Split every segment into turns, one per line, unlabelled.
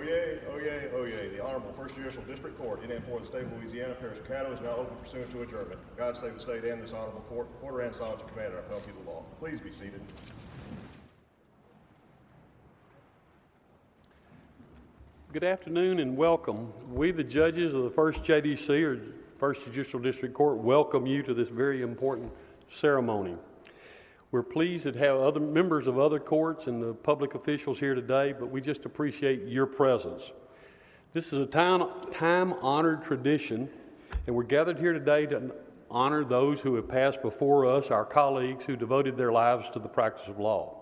Oyez, oyez, oyez. The Honorable First Judicial District Court in and for the state of Louisiana, Parish of Caddo, is now open pursuant to adjournment. God save the state and this honorable court. Order and silence are commanded on penalty of the law. Please be seated.
Good afternoon and welcome. We, the judges of the First JDC, or First Judicial District Court, welcome you to this very important ceremony. We're pleased to have other members of other courts and the public officials here today, but we just appreciate your presence. This is a time-honored tradition, and we're gathered here today to honor those who have passed before us, our colleagues who devoted their lives to the practice of law.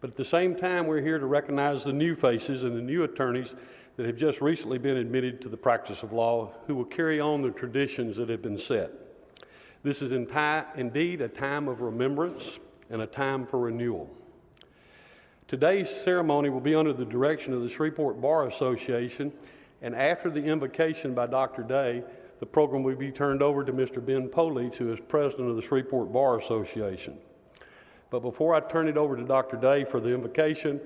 But at the same time, we're here to recognize the new faces and the new attorneys that have just recently been admitted to the practice of law, who will carry on the traditions that have been set. This is indeed a time of remembrance and a time for renewal. Today's ceremony will be under the direction of the Shreveport Bar Association, and after the invocation by Dr. Day, the program will be turned over to Mr. Ben Polich, who is president of the Shreveport Bar Association. But before I turn it over to Dr. Day for the invocation,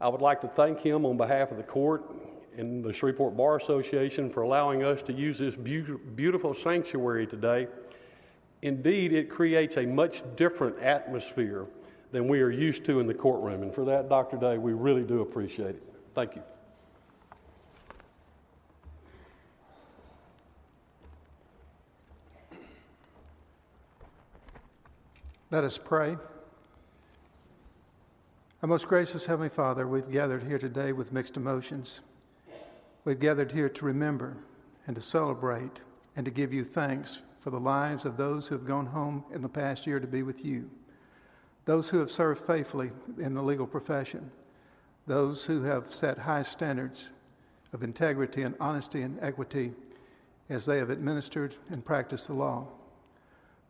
I would like to thank him on behalf of the court and the Shreveport Bar Association for allowing us to use this beautiful sanctuary today. Indeed, it creates a much different atmosphere than we are used to in the courtroom. And for that, Dr. Day, we really do appreciate it. Thank you.
Let us pray. Our most gracious Heavenly Father, we've gathered here today with mixed emotions. We've gathered here to remember and to celebrate and to give you thanks for the lives of those who have gone home in the past year to be with you, those who have served faithfully in the legal profession, those who have set high standards of integrity and honesty and equity as they have administered and practiced the law.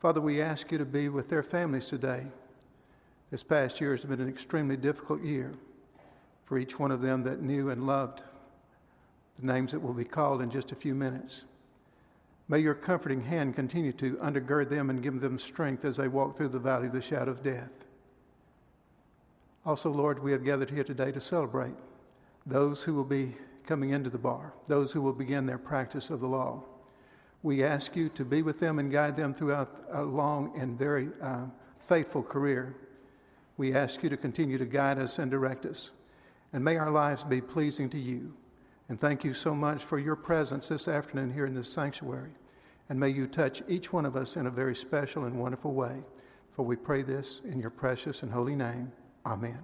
Father, we ask you to be with their families today. This past year has been an extremely difficult year for each one of them that knew and loved the names that will be called in just a few minutes. May your comforting hand continue to undergird them and give them strength as they walk through the valley of the shadow of death. Also, Lord, we have gathered here today to celebrate those who will be coming into the bar, those who will begin their practice of the law. We ask you to be with them and guide them throughout a long and very faithful career. We ask you to continue to guide us and direct us. And may our lives be pleasing to you. And thank you so much for your presence this afternoon here in this sanctuary. And may you touch each one of us in a very special and wonderful way. For we pray this in your precious and holy name. Amen.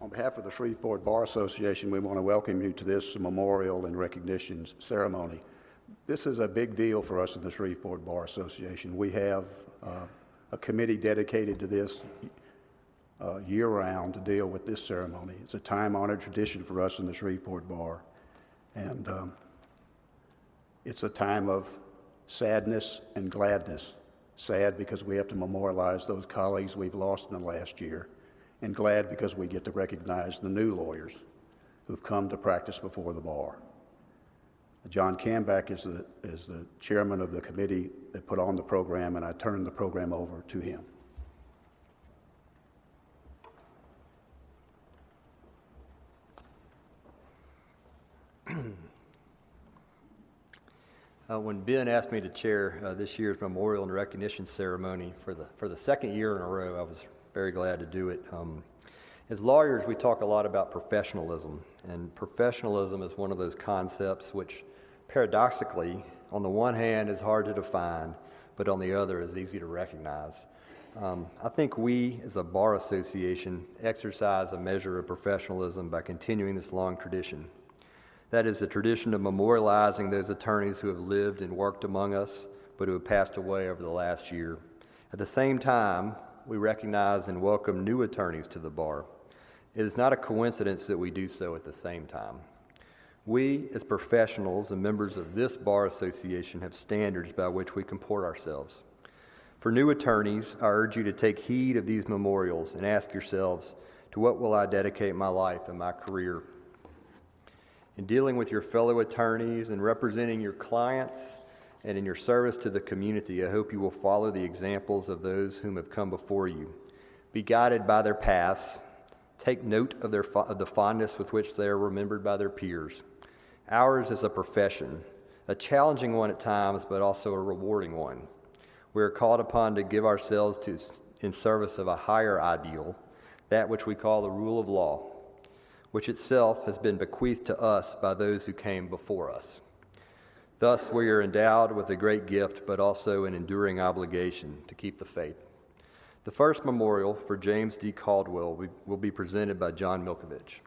On behalf of the Shreveport Bar Association, we want to welcome you to this memorial and recognition ceremony. This is a big deal for us in the Shreveport Bar Association. We have a committee dedicated to this year-round to deal with this ceremony. It's a time-honored tradition for us in the Shreveport Bar, and it's a time of sadness and gladness. Sad because we have to memorialize those colleagues we've lost in the last year, and glad because we get to recognize the new lawyers who've come to practice before the bar. John Camback is the chairman of the committee that put on the program, and I turn the program over to him.
When Ben asked me to chair this year's memorial and recognition ceremony for the second year in a row, I was very glad to do it. As lawyers, we talk a lot about professionalism, and professionalism is one of those concepts which, paradoxically, on the one hand is hard to define, but on the other is easy to recognize. I think we, as a bar association, exercise a measure of professionalism by continuing this long tradition. That is the tradition of memorializing those attorneys who have lived and worked among us, but who have passed away over the last year. At the same time, we recognize and welcome new attorneys to the bar. It is not a coincidence that we do so at the same time. We, as professionals and members of this bar association, have standards by which we comport ourselves. For new attorneys, I urge you to take heed of these memorials and ask yourselves, to what will I dedicate my life and my career? In dealing with your fellow attorneys and representing your clients and in your service to the community, I hope you will follow the examples of those whom have come before you. Be guided by their paths. Take note of the fondness with which they are remembered by their peers. Ours is a profession, a challenging one at times, but also a rewarding one. We are called upon to give ourselves in service of a higher ideal, that which we call the rule of law, which itself has been bequeathed to us by those who came before us. Thus, we are endowed with a great gift, but also an enduring obligation to keep the faith. The first memorial for James D. Caldwell will be presented by John Milkovich.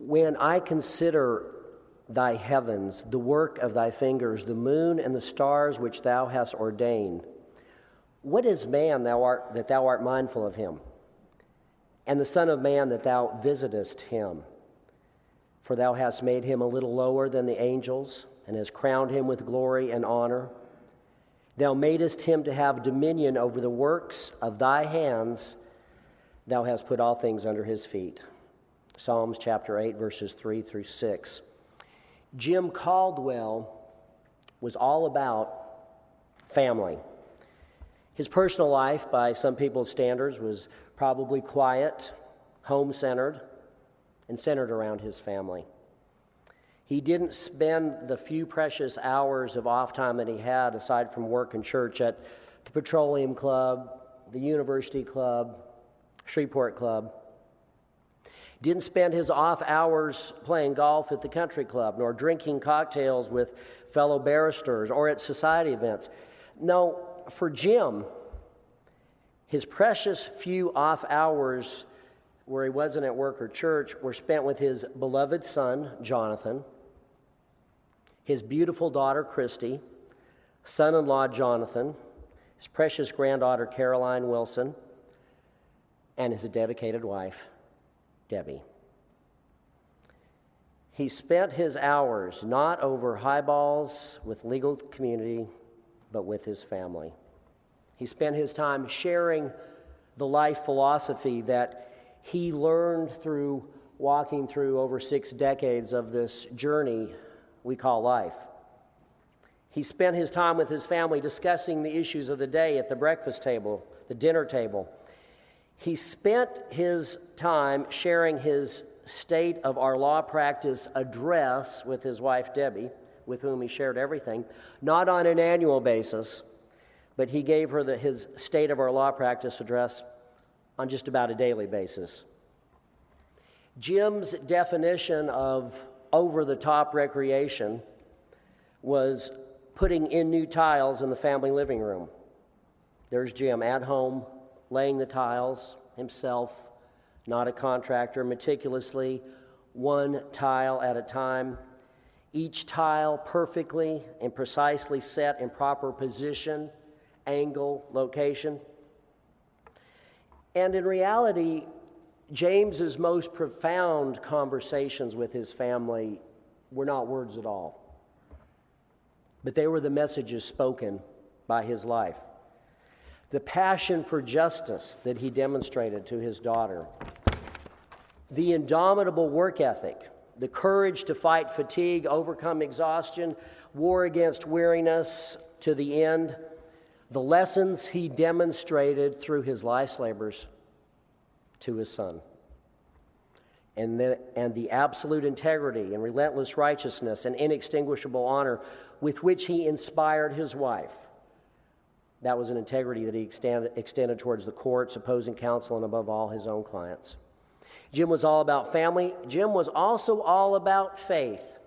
When I consider thy heavens, the work of thy fingers, the moon and the stars which thou hast ordained, what is man that thou art mindful of him, and the Son of Man that thou visitest him? For thou hast made him a little lower than the angels, and hast crowned him with glory and honor. Thou madest him to have dominion over the works of thy hands. Thou hast put all things under his feet. Psalms chapter 8, verses 3 through 6. Jim Caldwell was all about family. His personal life, by some people's standards, was probably quiet, home-centered, and centered around his family. He didn't spend the few precious hours of off time that he had, aside from work and church, at the Petroleum Club, the University Club, Shreveport Club. Didn't spend his off hours playing golf at the country club, nor drinking cocktails with fellow barristers or at society events. No, for Jim, his precious few off hours where he wasn't at work or church were spent with his beloved son, Jonathan, his beautiful daughter, Christy, son-in-law, Jonathan, his precious granddaughter, Caroline Wilson, and his dedicated wife, Debbie. He spent his hours not over highballs with legal community, but with his family. He spent his time sharing the life philosophy that he learned through walking through over 6 decades of this journey we call life. He spent his time with his family discussing the issues of the day at the breakfast table, the dinner table. He spent his time sharing his state of our law practice address with his wife, Debbie, with whom he shared everything, not on an annual basis, but he gave her his state of our law practice address on just about a daily basis. Jim's definition of over-the-top recreation was putting in new tiles in the family living room. There's Jim at home, laying the tiles himself, not a contractor, meticulously, one tile at a time, each tile perfectly and precisely set in proper position, angle, location. And in reality, James's most profound conversations with his family were not words at all, but they were the messages spoken by his life. The passion for justice that he demonstrated to his daughter, the indomitable work ethic, the courage to fight fatigue, overcome exhaustion, war against weariness to the end, the lessons he demonstrated through his life's labors to his son, and the absolute integrity and relentless righteousness and inextinguishable honor with which he inspired his wife. That was an integrity that he extended towards the courts, opposing counsel, and above all, his own clients. Jim was all about family. Jim was also all about faith.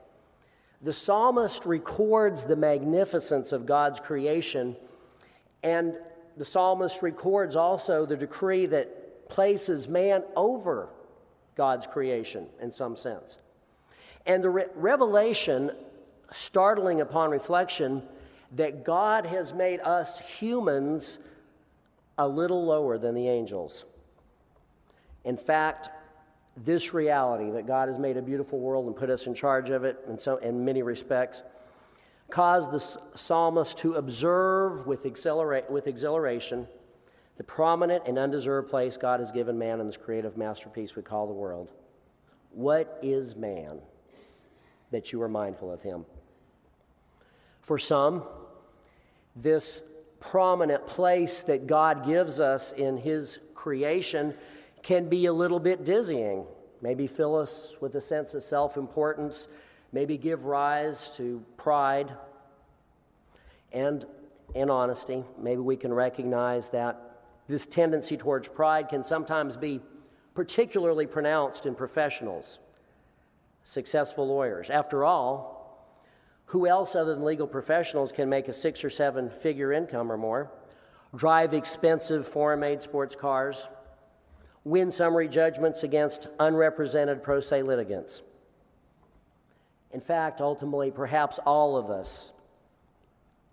The psalmist records the magnificence of God's creation, and the psalmist records also the decree that places man over God's creation in some sense. And the revelation, startling upon reflection, that God has made us humans a little lower than the angels. In fact, this reality that God has made a beautiful world and put us in charge of it in many respects, caused the psalmist to observe with exhilaration the prominent and undeserved place God has given man in this creative masterpiece we call the world. What is man that you are mindful of him? For some, this prominent place that God gives us in his creation can be a little bit dizzying, maybe fill us with a sense of self-importance, maybe give rise to pride and honesty. Maybe we can recognize that this tendency towards pride can sometimes be particularly pronounced in professionals, successful lawyers. After all, who else other than legal professionals can make a 6 or 7 figure income or more, drive expensive foreign-made sports cars, win summary judgments against unrepresented pro se litigants? In fact, ultimately, perhaps all of us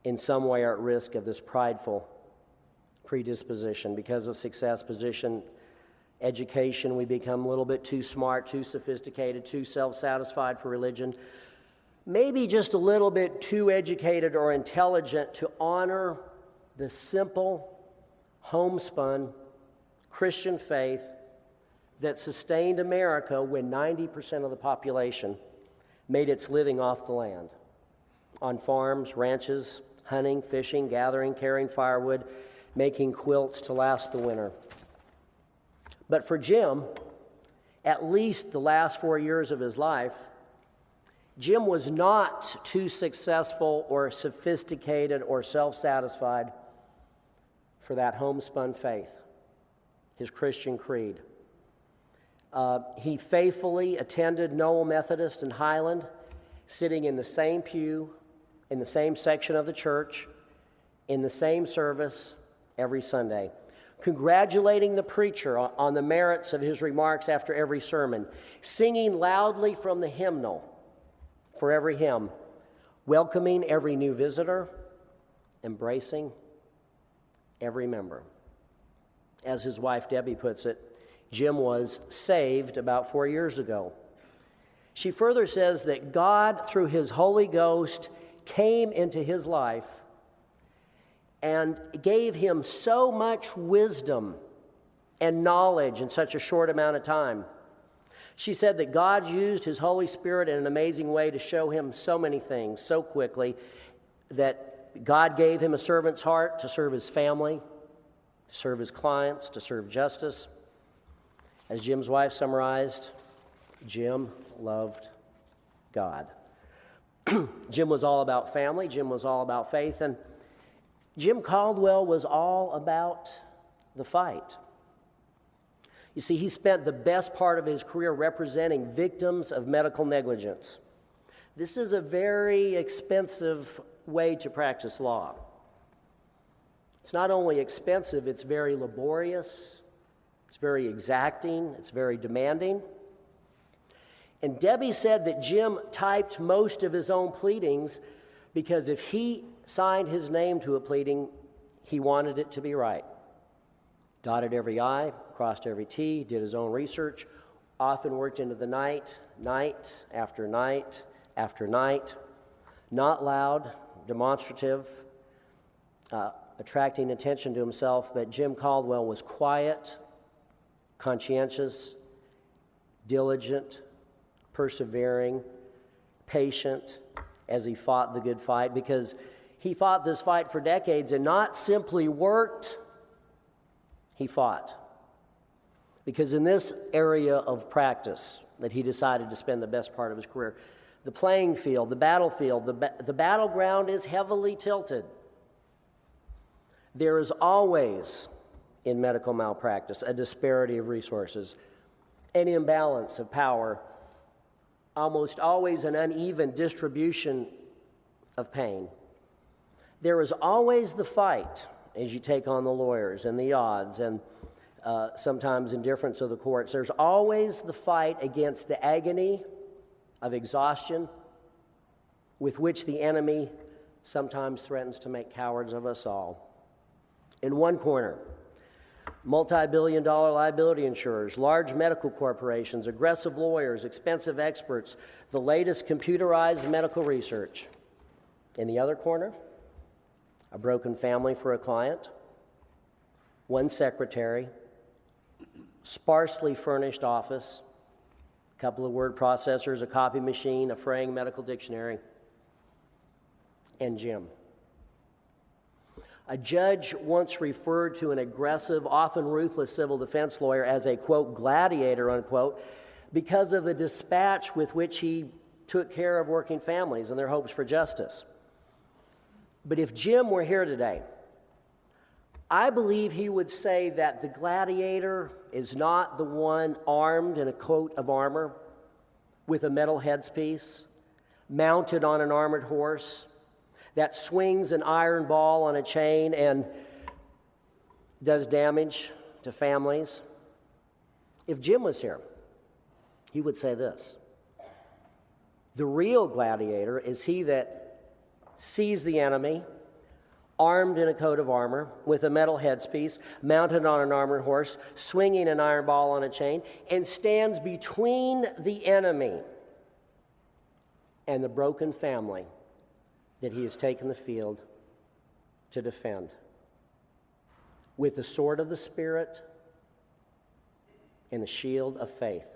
in some way are at risk of this prideful predisposition. Because of success, position, education, we become a little bit too smart, too sophisticated, too self-satisfied for religion, maybe just a little bit too educated or intelligent to honor the simple, homespun Christian faith that sustained America when 90% of the population made its living off the land, on farms, ranches, hunting, fishing, gathering, carrying firewood, making quilts to last the winter. But for Jim, at least the last 4 years of his life, Jim was not too successful or sophisticated or self-satisfied for that homespun faith, his Christian creed. He faithfully attended Noel Methodist in Highland, sitting in the same pew, in the same section of the church, in the same service every Sunday, congratulating the preacher on the merits of his remarks after every sermon, singing loudly from the hymnal for every hymn, welcoming every new visitor, embracing every member. As his wife Debbie puts it, Jim was saved about 4 years ago. She further says that God, through his Holy Ghost, came into his life and gave him so much wisdom and knowledge in such a short amount of time. She said that God used his Holy Spirit in an amazing way to show him so many things so quickly, that God gave him a servant's heart to serve his family, to serve his clients, to serve justice. As Jim's wife summarized, Jim loved God. Jim was all about family. Jim was all about faith. And Jim Caldwell was all about the fight. You see, he spent the best part of his career representing victims of medical negligence. This is a very expensive way to practice law. It's not only expensive, it's very laborious, it's very exacting, it's very demanding. And Debbie said that Jim typed most of his own pleadings because if he signed his name to a pleading, he wanted it to be right. Dotted every I, crossed every T, did his own research, often worked into the night, night after night after night, not loud, demonstrative, attracting attention to himself, but Jim Caldwell was quiet, conscientious, diligent, persevering, patient as he fought the good fight, because he fought this fight for decades and not simply worked, he fought. Because in this area of practice that he decided to spend the best part of his career, the playing field, the battlefield, the battleground is heavily tilted. There is always, in medical malpractice, a disparity of resources, an imbalance of power, almost always an uneven distribution of pain. There is always the fight as you take on the lawyers and the odds and sometimes indifference of the courts. There's always the fight against the agony of exhaustion with which the enemy sometimes threatens to make cowards of us all. In one corner, multi-billion-dollar liability insurers, large medical corporations, aggressive lawyers, expensive experts, the latest computerized medical research. In the other corner, a broken family for a client, one secretary, sparsely furnished office, a couple of word processors, a copy machine, a fraying medical dictionary, and Jim. A judge once referred to an aggressive, often ruthless civil defense lawyer as a, quote, gladiator, unquote, because of the dispatch with which he took care of working families and their hopes for justice. But if Jim were here today, I believe he would say that the gladiator is not the one armed in a coat of armor with a metal headpiece, mounted on an armored horse, that swings an iron ball on a chain and does damage to families. If Jim was here, he would say this: the real gladiator is he that sees the enemy, armed in a coat of armor, with a metal headpiece, mounted on an armored horse, swinging an iron ball on a chain, and stands between the enemy and the broken family that he has taken the field to defend. With the sword of the Spirit and the shield of faith.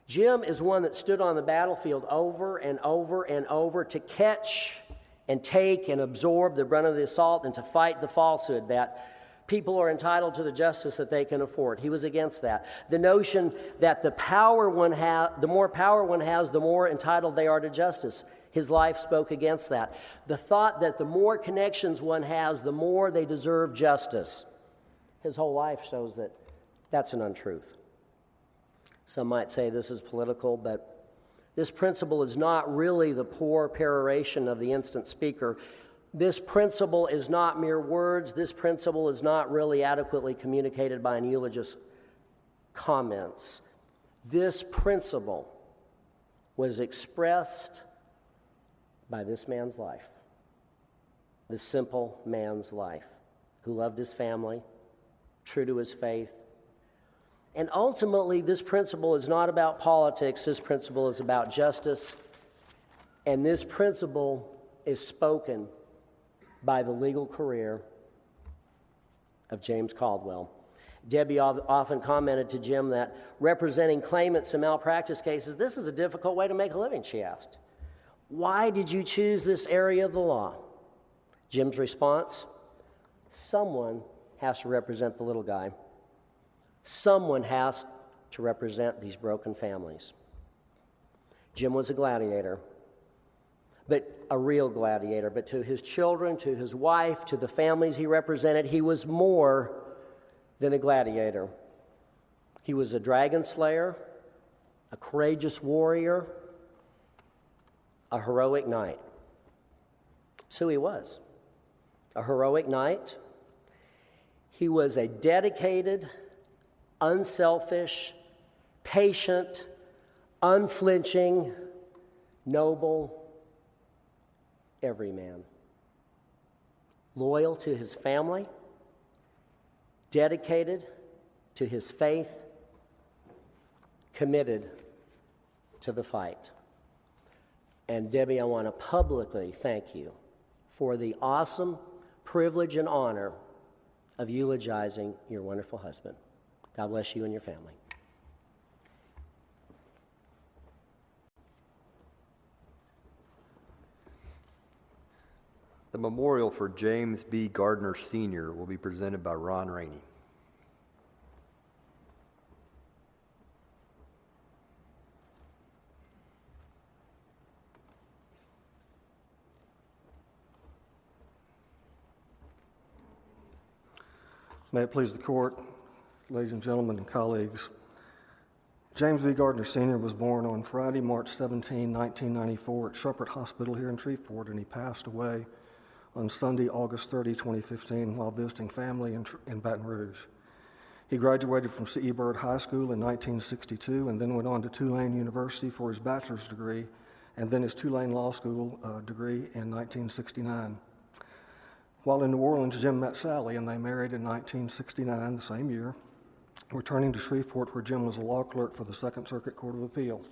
Jim is one that stood on the battlefield over and over and over to catch and take and absorb the brunt of the assault and to fight the falsehood that people are entitled to the justice that they can afford. He was against that. The notion that the more power one has, the more entitled they are to justice. His life spoke against that. The thought that the more connections one has, the more they deserve justice. His whole life shows that that's an untruth. Some might say this is political, but this principle is not really the poor peroration of the instant speaker. This principle is not mere words. This principle is not really adequately communicated by an eulogist's comments. This principle was expressed by this man's life, this simple man's life, who loved his family, true to his faith. And ultimately, this principle is not about politics. This principle is about justice. And this principle is spoken by the legal career of James Caldwell. Debbie often commented to Jim that representing claimants in malpractice cases, this is a difficult way to make a living, she asked. Why did you choose this area of the law? Jim's response: someone has to represent the little guy. Someone has to represent these broken families. Jim was a gladiator, but a real gladiator. But to his children, to his wife, to the families he represented, he was more than a gladiator. He was a dragon slayer, a courageous warrior, a heroic knight. So he was a heroic knight. He was a dedicated, unselfish, patient, unflinching, noble everyman. Loyal to his family, dedicated to his faith, committed to the fight. And Debbie, I want to publicly thank you for the awesome privilege and honor of eulogizing your wonderful husband. God bless you and your family.
The memorial for James B. Gardner Sr. will be presented by Ron Rainey.
May it please the court, ladies and gentlemen and colleagues. James B. Gardner Sr. was born on Friday, March 17, 1994 at Shepherd Hospital here in Shreveport, and he passed away on Sunday, August 30, 2015 while visiting family in Baton Rouge. He graduated from C.E. Byrd High School in 1962 and then went on to Tulane University for his bachelor's degree and then his Tulane Law School degree in 1969. While in New Orleans, Jim met Sally, and they married in 1969, the same year, returning to Shreveport, where Jim was a law clerk for the Second Circuit Court of Appeal.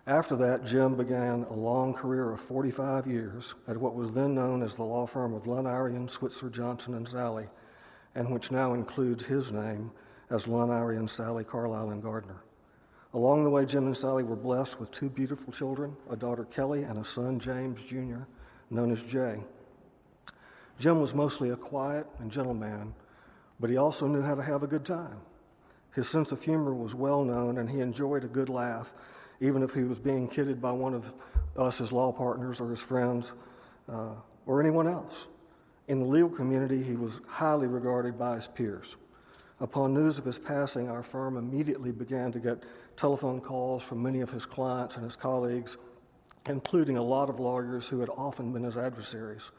After that, Jim began a long career of 45 years at what was then known as the law firm of Lund, Arian, Switzer, Johnson, and Sally, and which now includes his name as Lund, Arian, Sally, Carlisle, and Gardner. Along the way, Jim and Sally were blessed with 2 beautiful children, a daughter, Kelly, and a son, James Jr., known as Jay. Jim was mostly a quiet and gentle man, but he also knew how to have a good time. His sense of humor was well known, and he enjoyed a good laugh, even if he was being kidded by one of us, his law partners, or his friends, or anyone else. In the legal community, he was highly regarded by his peers. Upon news of his passing, our firm immediately began to get telephone calls from many of his clients and his colleagues, including a lot of lawyers who had often been his adversaries,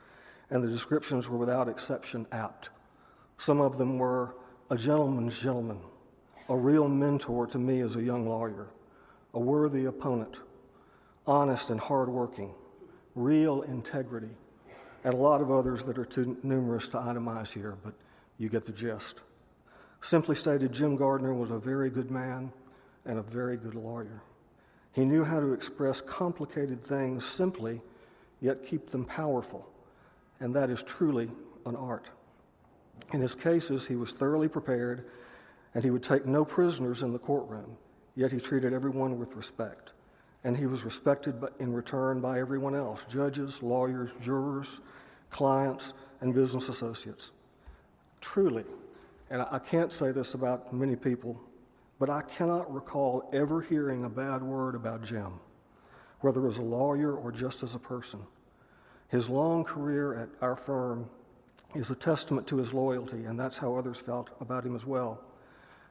and the descriptions were without exception apt. Some of them were a gentleman's gentleman, a real mentor to me as a young lawyer, a worthy opponent, honest and hardworking, real integrity, and a lot of others that are too numerous to itemize here, but you get the gist. Simply stated, Jim Gardner was a very good man and a very good lawyer. He knew how to express complicated things simply, yet keep them powerful, and that is truly an art. In his cases, he was thoroughly prepared, and he would take no prisoners in the courtroom, yet he treated everyone with respect. And he was respected in return by everyone else, judges, lawyers, jurors, clients, and business associates. Truly, and I can't say this about many people, but I cannot recall ever hearing a bad word about Jim, whether as a lawyer or just as a person. His long career at our firm is a testament to his loyalty, and that's how others felt about him as well.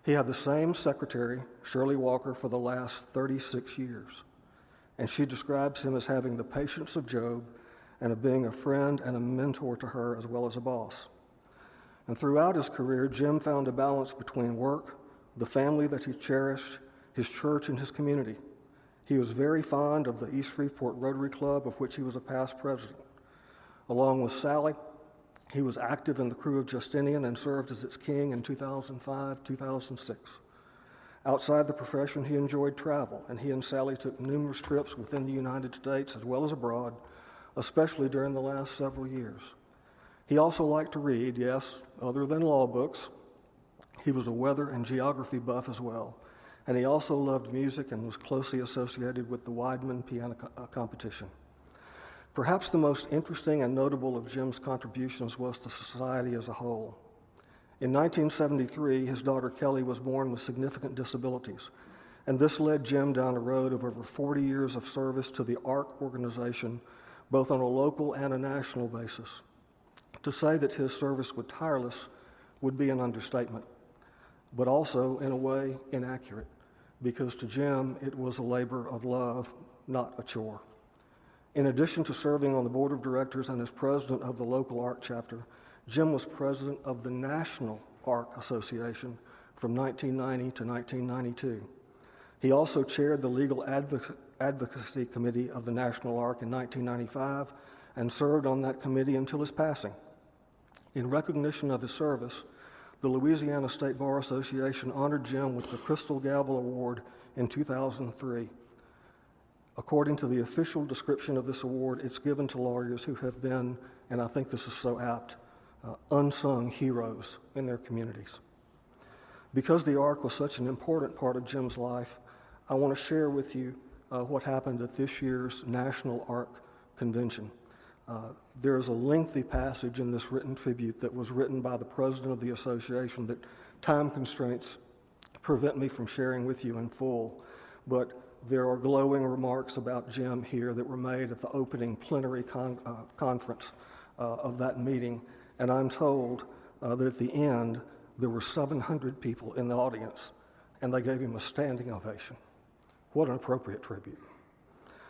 He had the same secretary, Shirley Walker, for the last 36 years, and she describes him as having the patience of Job and of being a friend and a mentor to her as well as a boss. And throughout his career, Jim found a balance between work, the family that he cherished, his church, and his community. He was very fond of the East Shreveport Rotary Club, of which he was a past president. Along with Sally, he was active in the crew of Justinian and served as its king in 2005-2006. Outside the profession, he enjoyed travel, and he and Sally took numerous trips within the United States as well as abroad, especially during the last several years. He also liked to read, yes, other than law books. He was a weather and geography buff as well, and he also loved music and was closely associated with the Weidman piano competition. Perhaps the most interesting and notable of Jim's contributions was to society as a whole. In 1973, his daughter Kelly was born with significant disabilities, and this led Jim down a road of over 40 years of service to the ARC organization, both on a local and a national basis. To say that his service was tireless would be an understatement, but also, in a way, inaccurate, because to Jim, it was a labor of love, not a chore. In addition to serving on the board of directors and as president of the local ARC chapter, Jim was president of the National ARC Association from 1990 to 1992. He also chaired the Legal Advocacy Committee of the National ARC in 1995 and served on that committee until his passing. In recognition of his service, the Louisiana State Bar Association honored Jim with the Crystal Gavel Award in 2003. According to the official description of this award, it's given to lawyers who have been, and I think this is so apt, unsung heroes in their communities. Because the ARC was such an important part of Jim's life, I want to share with you what happened at this year's National ARC Convention. There is a lengthy passage in this written tribute that was written by the president of the association that time constraints prevent me from sharing with you in full, but there are glowing remarks about Jim here that were made at the opening plenary conference of that meeting, and I'm told that at the end there were 700 people in the audience, and they gave him a standing ovation. What an appropriate tribute.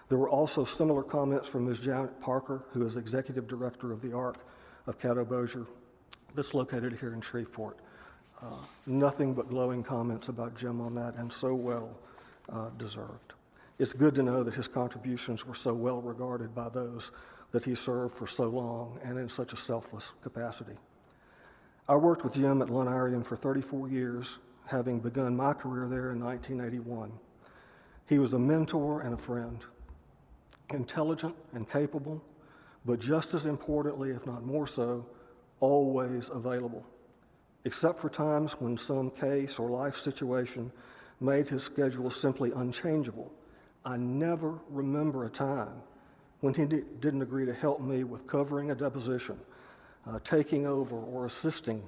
There were also similar comments from Ms. Janet Parker, who is executive director of the ARC of Caddo Bossier, that's located here in Shreveport. Nothing but glowing comments about Jim on that, and so well deserved. It's good to know that his contributions were so well regarded by those that he served for so long and in such a selfless capacity. I worked with Jim at Lund Arian for 34 years, having begun my career there in 1981. He was a mentor and a friend, intelligent and capable, but just as importantly, if not more so, always available, except for times when some case or life situation made his schedule simply unchangeable. I never remember a time when he didn't agree to help me with covering a deposition, taking over or assisting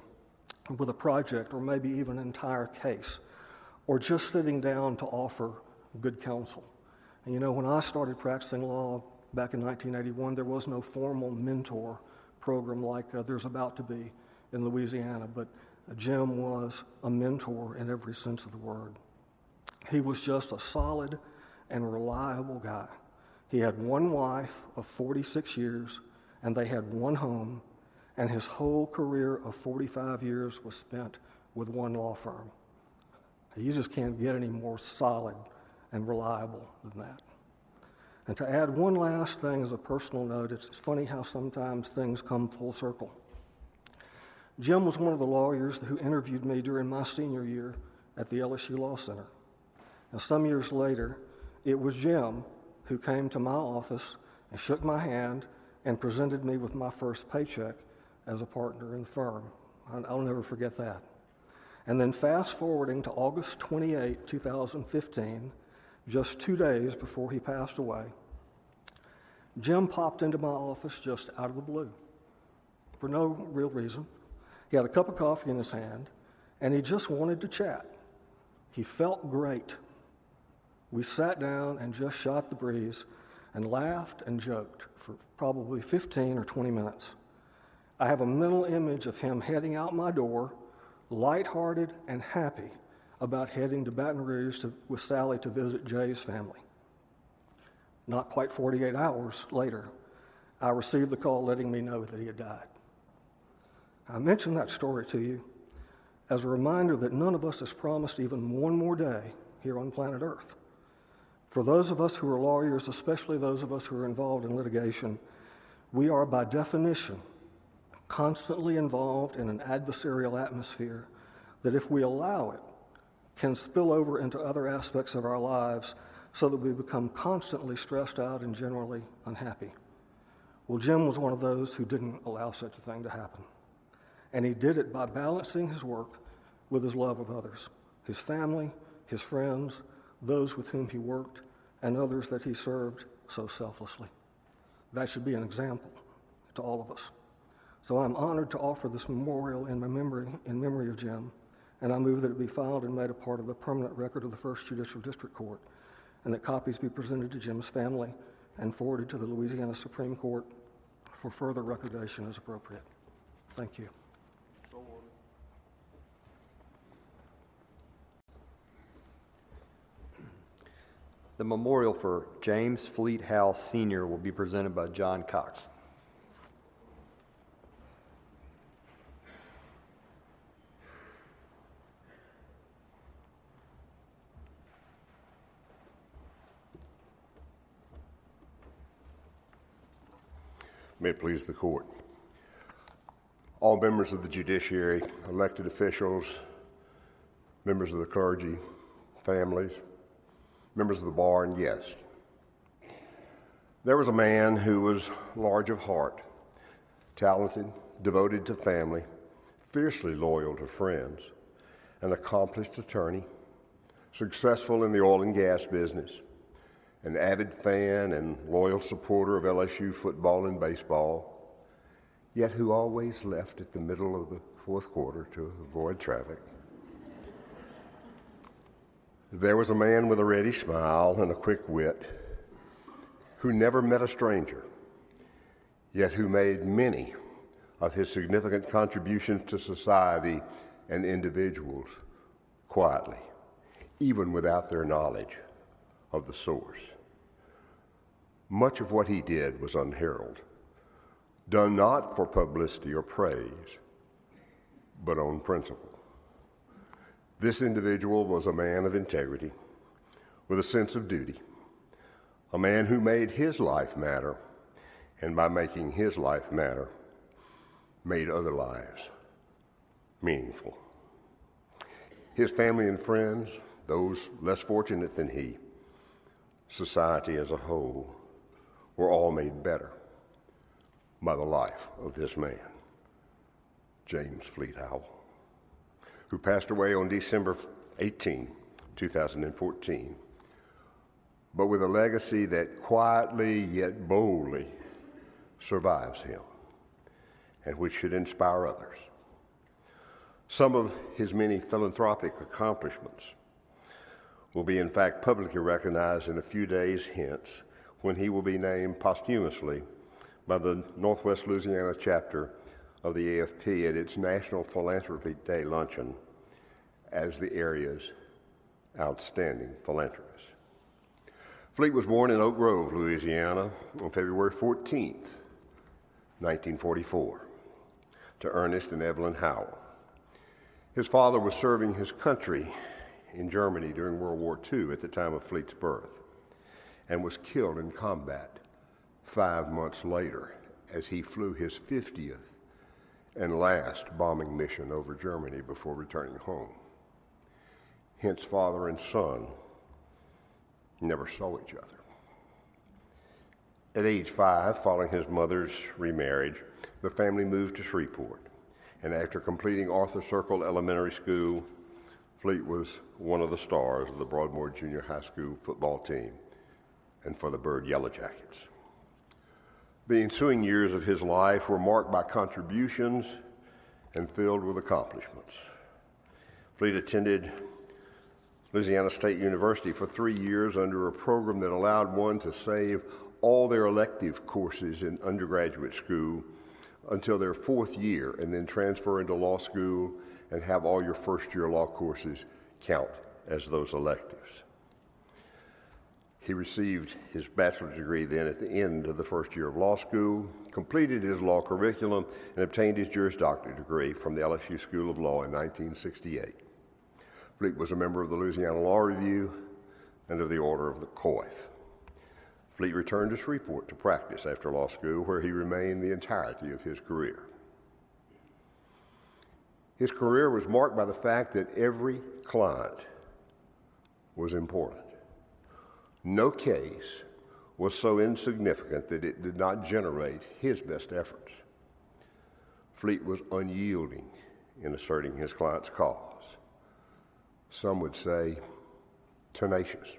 with a project or maybe even an entire case, or just sitting down to offer good counsel. And you know, when I started practicing law back in 1981, there was no formal mentor program like there's about to be in Louisiana, but Jim was a mentor in every sense of the word. He was just a solid and reliable guy. He had one wife of 46 years, and they had one home, and his whole career of 45 years was spent with one law firm. You just can't get any more solid and reliable than that. And to add one last thing as a personal note, it's funny how sometimes things come full circle. Jim was one of the lawyers who interviewed me during my senior year at the LSU Law Center. Now, some years later, it was Jim who came to my office and shook my hand and presented me with my first paycheck as a partner in the firm. I'll never forget that. And then fast forwarding to August 28, 2015, just 2 days before he passed away, Jim popped into my office just out of the blue for no real reason. He had a cup of coffee in his hand, and he just wanted to chat. He felt great. We sat down and just shot the breeze and laughed and joked for probably 15 or 20 minutes. I have a mental image of him heading out my door, lighthearted and happy about heading to Baton Rouge with Sally to visit Jay's family. Not quite 48 hours later, I received the call letting me know that he had died. I mention that story to you as a reminder that none of us is promised even one more day here on planet Earth. For those of us who are lawyers, especially those of us who are involved in litigation, we are by definition constantly involved in an adversarial atmosphere that, if we allow it, can spill over into other aspects of our lives so that we become constantly stressed out and generally unhappy. Well, Jim was one of those who didn't allow such a thing to happen. And he did it by balancing his work with his love of others, his family, his friends, those with whom he worked, and others that he served so selflessly. That should be an example to all of us. So I'm honored to offer this memorial in memory of Jim, and I move that it be filed and made a part of the permanent record of the First Judicial District Court, and that copies be presented to Jim's family and forwarded to the Louisiana Supreme Court for further recordation as appropriate. Thank you.
The memorial for James Fleet Howe Sr. will be presented by John Cox.
May it please the court. All members of the judiciary, elected officials, members of the clergy, families, members of the bar, and guests. There was a man who was large of heart, talented, devoted to family, fiercely loyal to friends, an accomplished attorney, successful in the oil and gas business, an avid fan and loyal supporter of LSU football and baseball, yet who always left at the middle of the fourth quarter to avoid traffic. There was a man with a ready smile and a quick wit who never met a stranger, yet who made many of his significant contributions to society and individuals quietly, even without their knowledge of the source. Much of what he did was unheralded, done not for publicity or praise, but on principle. This individual was a man of integrity, with a sense of duty, a man who made his life matter, and by making his life matter, made other lives meaningful. His family and friends, those less fortunate than he, society as a whole, were all made better by the life of this man, James Fleet Howell, who passed away on December 18, 2014, but with a legacy that quietly yet boldly survives him and which should inspire others. Some of his many philanthropic accomplishments will be in fact publicly recognized in a few days hence when he will be named posthumously by the Northwest Louisiana chapter of the AFP at its National Philanthropy Day luncheon as the area's outstanding philanthropist. Fleet was born in Oak Grove, Louisiana on February 14th, 1944, to Ernest and Evelyn Howell. His father was serving his country in Germany during World War II at the time of Fleet's birth and was killed in combat 5 months later as he flew his 50th and last bombing mission over Germany before returning home. Hence, father and son never saw each other. At age 5, following his mother's remarriage, the family moved to Shreveport, and after completing Arthur Circle Elementary School, Fleet was one of the stars of the Broadmoor Junior High School football team and for the Bird Yellow Jackets. The ensuing years of his life were marked by contributions and filled with accomplishments. Fleet attended Louisiana State University for 3 years under a program that allowed one to save all their elective courses in undergraduate school until their 4th year and then transfer into law school and have all your first-year law courses count as those electives. He received his bachelor's degree then at the end of the first year of law school, completed his law curriculum, and obtained his Juris Doctorate degree from the LSU School of Law in 1968. Fleet was a member of the Louisiana Law Review and of the Order of the Coif. Fleet returned to Shreveport to practice after law school, where he remained the entirety of his career. His career was marked by the fact that every client was important. No case was so insignificant that it did not generate his best efforts. Fleet was unyielding in asserting his client's cause. Some would say tenacious,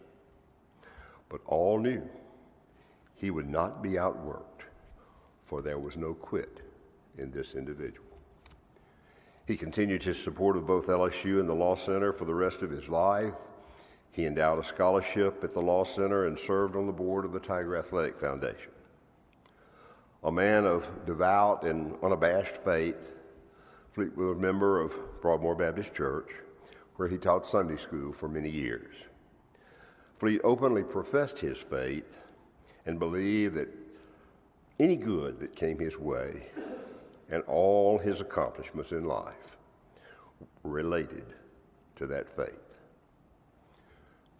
but all knew he would not be outworked, for there was no quit in this individual. He continued his support of both LSU and the Law Center for the rest of his life. He endowed a scholarship at the Law Center and served on the board of the Tiger Athletic Foundation. A man of devout and unabashed faith, Fleet was a member of Broadmoor Baptist Church, where he taught Sunday school for many years. Fleet openly professed his faith and believed that any good that came his way and all his accomplishments in life were related to that faith.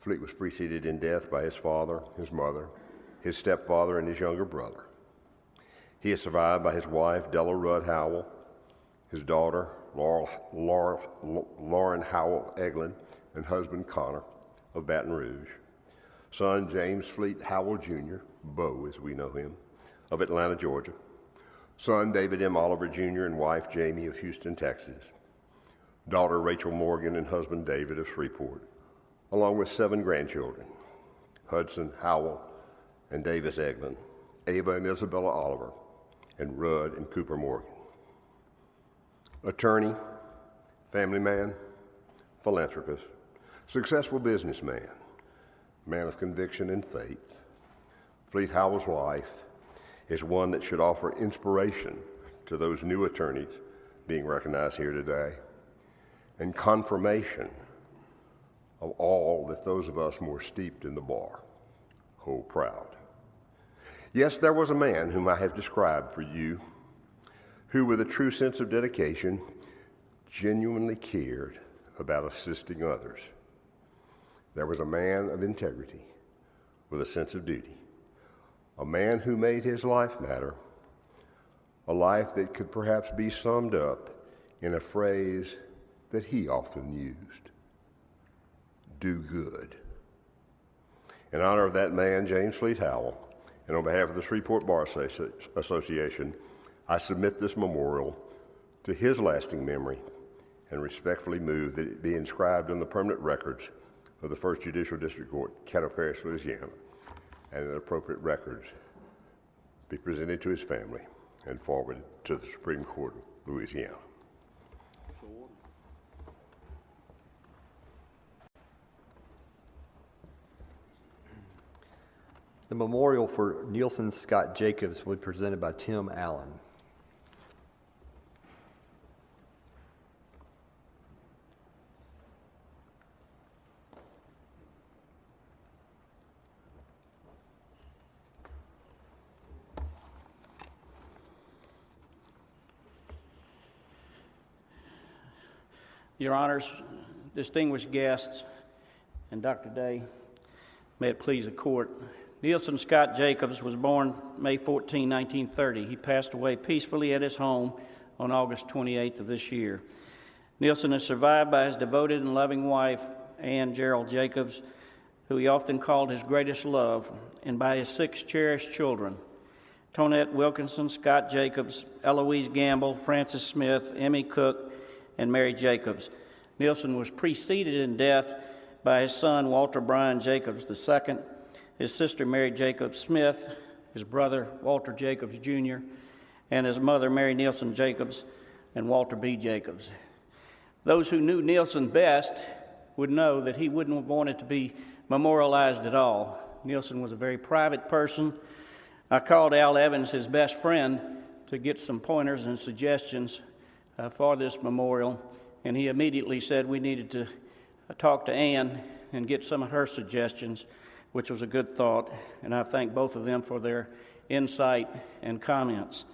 Fleet was preceded in death by his father, his mother, his stepfather, and his younger brother. He is survived by his wife, Della Rudd Howell, his daughter, Lauren Howell Eglin, and husband, Connor, of Baton Rouge, son, James Fleet Howell Jr., Bo as we know him, of Atlanta, Georgia, son, David M. Oliver Jr., and wife, Jamie, of Houston, Texas, daughter, Rachel Morgan, and husband, David, of Shreveport, along with 7 grandchildren, Hudson, Howell, and Davis Eglin, Ava and Isabella Oliver, and Rudd and Cooper Morgan. Attorney, family man, philanthropist, successful businessman, man of conviction and faith, Fleet Howell's life is one that should offer inspiration to those new attorneys being recognized here today, and confirmation of all that those of us more steeped in the bar hold proud. Yes, there was a man whom I have described for you, who with a true sense of dedication genuinely cared about assisting others. There was a man of integrity with a sense of duty, a man who made his life matter, a life that could perhaps be summed up in a phrase that he often used: do good. In honor of that man, James Fleet Howell, and on behalf of the Shreveport Bar Association, I submit this memorial to his lasting memory and respectfully move that it be inscribed in the permanent records of the First Judicial District Court, Caddo Parish, Louisiana, and that appropriate records be presented to his family and forwarded to the Supreme Court of Louisiana.
The memorial for Nielsen Scott Jacobs was presented by Tim Allen.
Your Honors, distinguished guests, and Dr. Day, may it please the Court. Nielsen Scott Jacobs was born May 14, 1930. He passed away peacefully at his home on August 28th of this year. Nielsen is survived by his devoted and loving wife, Ann Gerald Jacobs, who he often called his greatest love, and by his 6 cherished children: Tonette Wilkinson, Scott Jacobs, Eloise Gamble, Frances Smith, Emmy Cook, and Mary Jacobs. Nielsen was preceded in death by his son, Walter Bryan Jacobs II, his sister, Mary Jacobs Smith, his brother, Walter Jacobs Jr., and his mother, Mary Nielsen Jacobs, and Walter B. Jacobs. Those who knew Nielsen best would know that he wouldn't have wanted to be memorialized at all. Nielsen was a very private person. I called Al Evans, his best friend, to get some pointers and suggestions for this memorial, and he immediately said we needed to talk to Ann and get some of her suggestions, which was a good thought, and I thank both of them for their insight and comments.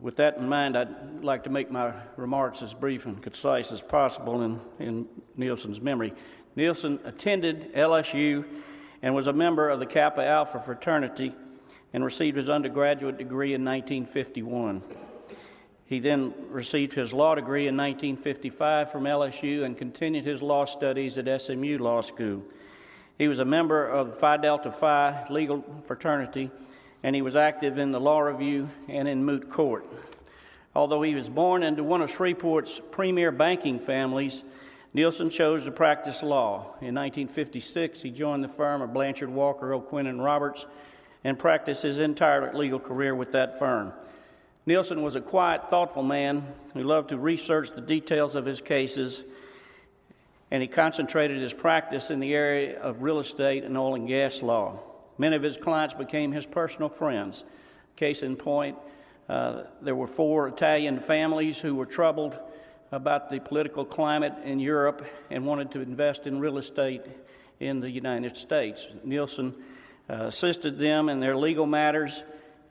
With that in mind, I'd like to make my remarks as brief and concise as possible in Nielsen's memory. Nielsen attended LSU and was a member of the Kappa Alpha fraternity and received his undergraduate degree in 1951. He then received his law degree in 1955 from LSU and continued his law studies at SMU Law School. He was a member of Phi Delta Phi legal fraternity, and he was active in the Law Review and in moot court. Although he was born into one of Shreveport's premier banking families, Nielsen chose to practice law. In 1956, he joined the firm of Blanchard, Walker, O'Quinn, and Roberts and practiced his entire legal career with that firm. Nielsen was a quiet, thoughtful man who loved to research the details of his cases, and he concentrated his practice in the area of real estate and oil and gas law. Many of his clients became his personal friends. Case in point, there were 4 Italian families who were troubled about the political climate in Europe and wanted to invest in real estate in the United States. Nielsen assisted them in their legal matters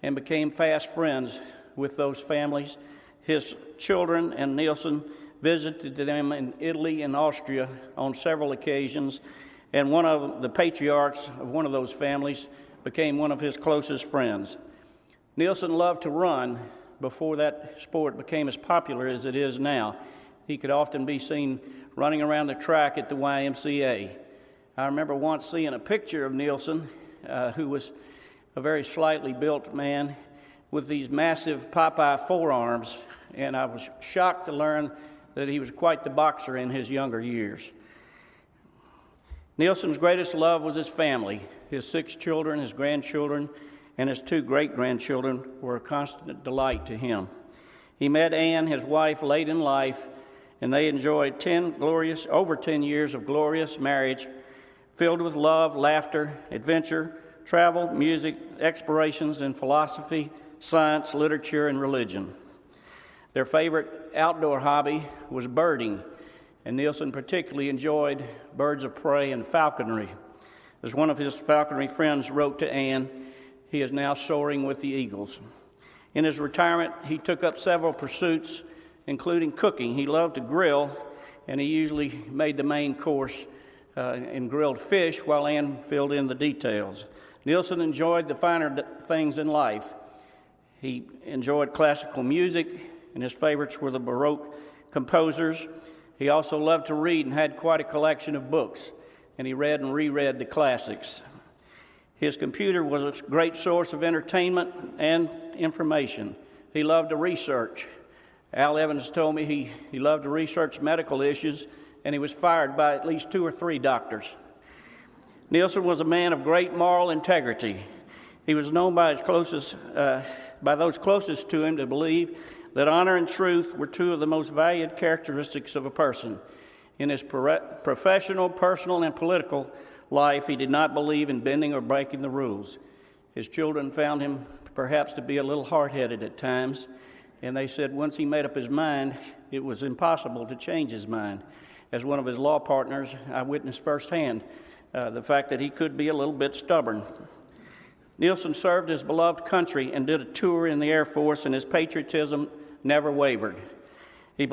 and became fast friends with those families. His children and Nielsen visited them in Italy and Austria on several occasions, and one of the patriarchs of one of those families became one of his closest friends. Nielsen loved to run before that sport became as popular as it is now. He could often be seen running around the track at the YMCA. I remember once seeing a picture of Nielsen, who was a very slightly built man with these massive Popeye forearms, and I was shocked to learn that he was quite the boxer in his younger years. Nielsen's greatest love was his family. His 6 children, his grandchildren, and his 2 great-grandchildren were a constant delight to him. He met Ann, his wife, late in life, and they enjoyed over 10 years of glorious marriage, filled with love, laughter, adventure, travel, music, explorations in philosophy, science, literature, and religion. Their favorite outdoor hobby was birding, and Nielsen particularly enjoyed birds of prey and falconry. As one of his falconry friends wrote to Ann, he is now soaring with the eagles. In his retirement, he took up several pursuits, including cooking. He loved to grill, and he usually made the main course in grilled fish while Ann filled in the details. Nielsen enjoyed the finer things in life. He enjoyed classical music, and his favorites were the Baroque composers. He also loved to read and had quite a collection of books, and he read and reread the classics. His computer was a great source of entertainment and information. He loved to research. Al Evans told me he loved to research medical issues, and he was fired by at least 2 or 3 doctors. Nielsen was a man of great moral integrity. He was known by those closest to him to believe that honor and truth were 2 of the most valued characteristics of a person. In his professional, personal, and political life, he did not believe in bending or breaking the rules. His children found him perhaps to be a little hard-headed at times, and they said once he made up his mind, it was impossible to change his mind. As one of his law partners, I witnessed firsthand the fact that he could be a little bit stubborn. Nielsen served his beloved country and did a tour in the Air Force, and his patriotism never wavered. He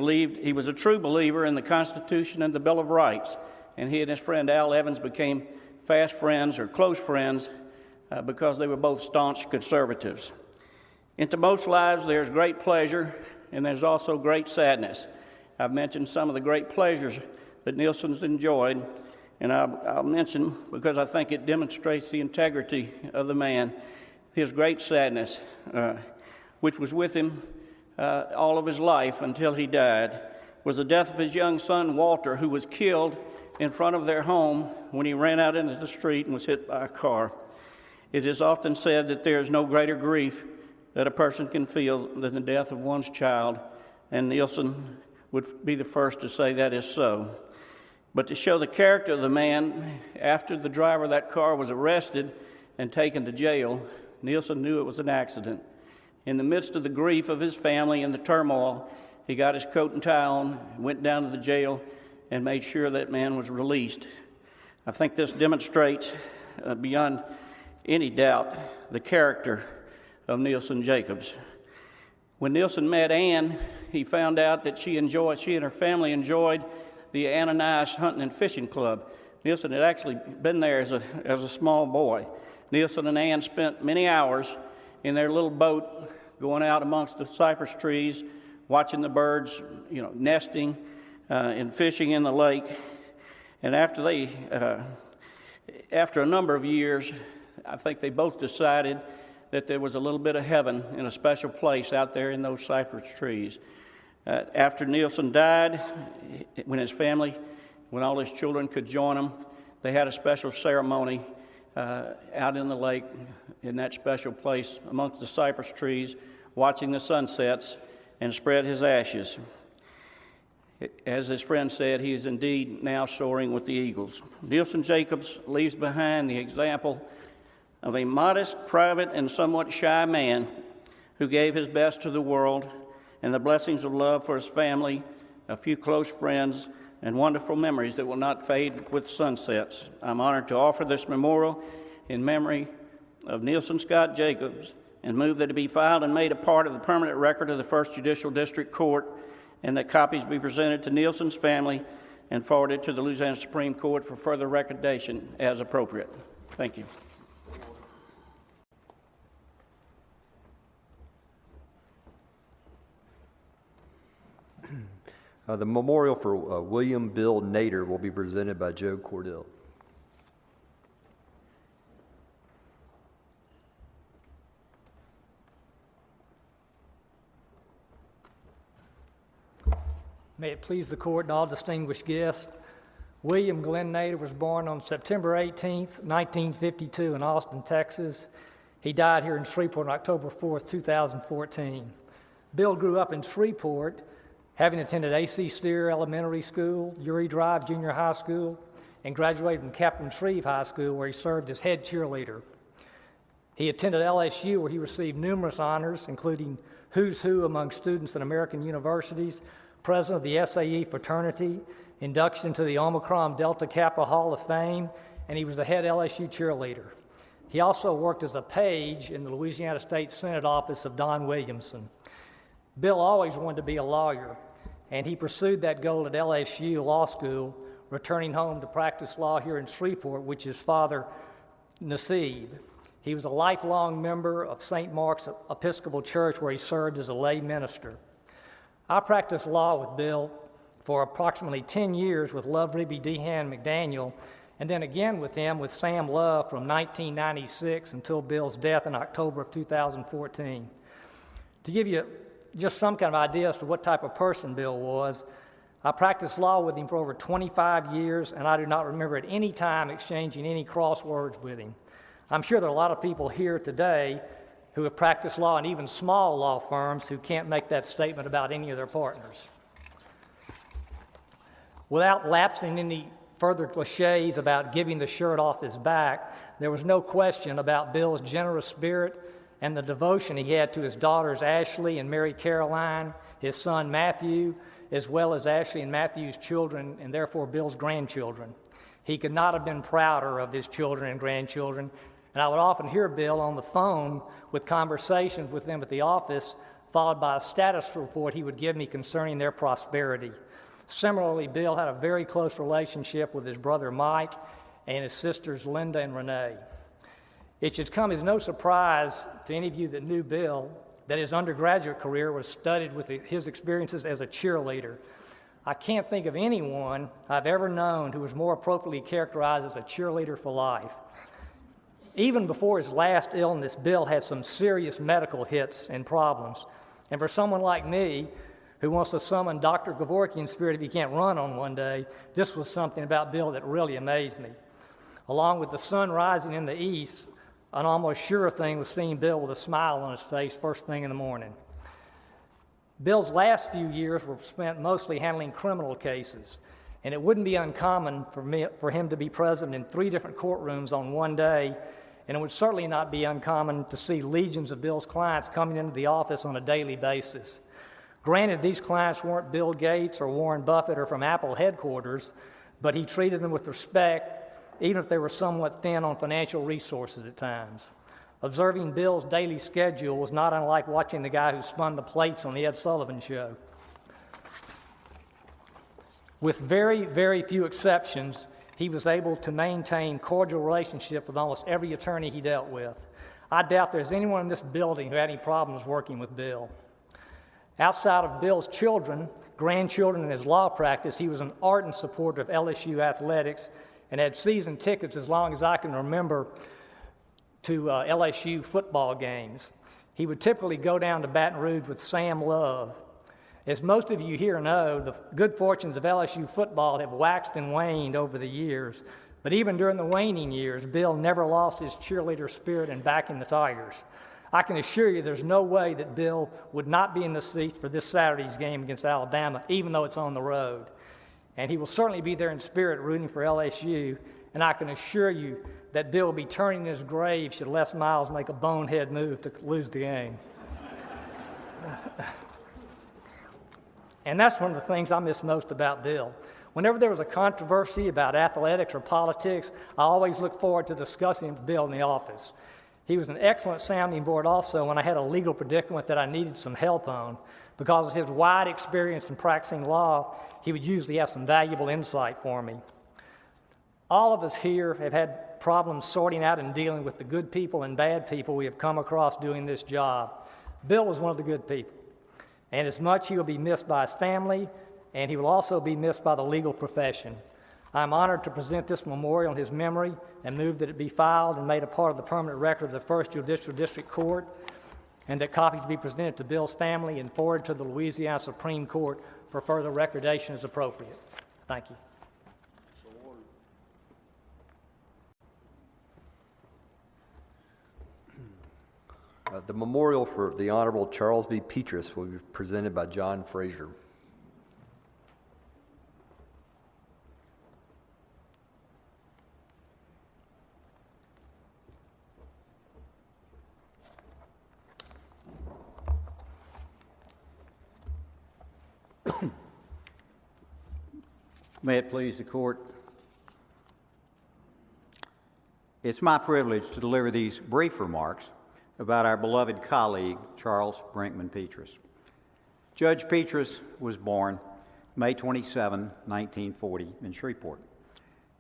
was a true believer in the Constitution and the Bill of Rights, and he and his friend Al Evans became fast friends or close friends because they were both staunch conservatives. Into most lives, there's great pleasure, and there's also great sadness. I've mentioned some of the great pleasures that Nielsen's enjoyed, and I'll mention, because I think it demonstrates the integrity of the man, his great sadness, which was with him all of his life until he died, was the death of his young son, Walter, who was killed in front of their home when he ran out into the street and was hit by a car. It is often said that there is no greater grief that a person can feel than the death of one's child, and Nielsen would be the first to say that is so. But to show the character of the man, after the driver of that car was arrested and taken to jail, Nielsen knew it was an accident. In the midst of the grief of his family and the turmoil, he got his coat and tie on, went down to the jail, and made sure that man was released. I think this demonstrates, beyond any doubt, the character of Nielsen Jacobs. When Nielsen met Ann, he found out that she and her family enjoyed the Ananias Hunting and Fishing Club. Nielsen had actually been there as a small boy. Nielsen and Ann spent many hours in their little boat going out amongst the cypress trees, watching the birds, nesting and fishing in the lake. And after a number of years, I think they both decided that there was a little bit of heaven in a special place out there in those cypress trees. After Nielsen died, when all his children could join him, they had a special ceremony out in the lake in that special place amongst the cypress trees, watching the sunsets, and spread his ashes. As his friend said, he is indeed now soaring with the eagles. Nielsen Jacobs leaves behind the example of a modest, private, and somewhat shy man who gave his best to the world, and the blessings of love for his family, a few close friends, and wonderful memories that will not fade with sunsets. I'm honored to offer this memorial in memory of Nielsen Scott Jacobs, and move that it be filed and made a part of the permanent record of the First Judicial District Court, and that copies be presented to Nielsen's family and forwarded to the Louisiana Supreme Court for further recordation as appropriate. Thank you.
The memorial for William Bill Nader will be presented by Joe Cordell.
May it please the court and all distinguished guests, William Glenn Nader was born on September 18th, 1952 in Austin, Texas. He died here in Shreveport on October 4th, 2014. Bill grew up in Shreveport, having attended A.C. Steer Elementary School, Uri Drive Junior High School, and graduated from Captain Shreve High School, where he served as head cheerleader. He attended LSU, where he received numerous honors, including Who's Who among students at American universities, President of the SAE fraternity, induction to the Omicron Delta Kappa Hall of Fame, and he was the head LSU cheerleader. He also worked as a page in the Louisiana State Senate office of Don Williamson. Bill always wanted to be a lawyer, and he pursued that goal at LSU Law School, returning home to practice law here in Shreveport, which his father, Nassib. He was a lifelong member of St. Mark's Episcopal Church, where he served as a lay minister. I practiced law with Bill for approximately 10 years with Love Ribby, Dehan, McDaniel, and then again with him with Sam Love from 1996 until Bill's death in October of 2014. To give you just some kind of idea as to what type of person Bill was, I practiced law with him for over 25 years, and I do not remember at any time exchanging any crosswords with him. I'm sure there are a lot of people here today who have practiced law in even small law firms who can't make that statement about any of their partners. Without lapsing in any further cliches about giving the shirt off his back, there was no question about Bill's generous spirit and the devotion he had to his daughters Ashley and Mary Caroline, his son Matthew, as well as Ashley and Matthew's children, and therefore Bill's grandchildren. He could not have been prouder of his children and grandchildren, and I would often hear Bill on the phone with conversations with them at the office, followed by a status report he would give me concerning their prosperity. Similarly, Bill had a very close relationship with his brother Mike and his sisters Linda and Renee. It should come as no surprise to any of you that knew Bill that his undergraduate career was studied with his experiences as a cheerleader. I can't think of anyone I've ever known who was more appropriately characterized as a cheerleader for life. Even before his last illness, Bill had some serious medical hits and problems. And for someone like me, who wants to summon Dr. Kevorkian's spirit if he can't run on one day, this was something about Bill that really amazed me. Along with the sun rising in the east, an almost sure thing was seeing Bill with a smile on his face first thing in the morning. Bill's last few years were spent mostly handling criminal cases, and it wouldn't be uncommon for him to be present in 3 different courtrooms on one day, and it would certainly not be uncommon to see legions of Bill's clients coming into the office on a daily basis. Granted, these clients weren't Bill Gates or Warren Buffett or from Apple headquarters, but he treated them with respect, even if they were somewhat thin on financial resources at times. Observing Bill's daily schedule was not unlike watching the guy who spun the plates on the Ed Sullivan Show. With very, very few exceptions, he was able to maintain cordial relationship with almost every attorney he dealt with. I doubt there's anyone in this building who had any problems working with Bill. Outside of Bill's children, grandchildren, and his law practice, he was an ardent supporter of LSU athletics and had season tickets as long as I can remember to LSU football games. He would typically go down to Baton Rouge with Sam Love. As most of you here know, the good fortunes of LSU football have waxed and waned over the years, but even during the waning years, Bill never lost his cheerleader spirit in backing the Tigers. I can assure you there's no way that Bill would not be in the seats for this Saturday's game against Alabama, even though it's on the road. And he will certainly be there in spirit rooting for LSU, and I can assure you that Bill will be turning in his grave should Les Miles make a bonehead move to lose the game. And that's one of the things I miss most about Bill. Whenever there was a controversy about athletics or politics, I always look forward to discussing it with Bill in the office. He was an excellent sounding board also when I had a legal predicament that I needed some help on. Because of his wide experience in practicing law, he would usually have some valuable insight for me. All of us here have had problems sorting out and dealing with the good people and bad people we have come across doing this job. Bill was one of the good people. And as much he will be missed by his family, and he will also be missed by the legal profession. I'm honored to present this memorial in his memory and move that it be filed and made a part of the permanent record of the First Judicial District Court, and that copies be presented to Bill's family and forwarded to the Louisiana Supreme Court for further recordation as appropriate. Thank you.
The memorial for the Honorable Charles B. Petrus will be presented by John Frazier.
May it please the court. It's my privilege to deliver these brief remarks about our beloved colleague, Charles Brinkman Petrus. Judge Petrus was born May 27, 1940, in Shreveport.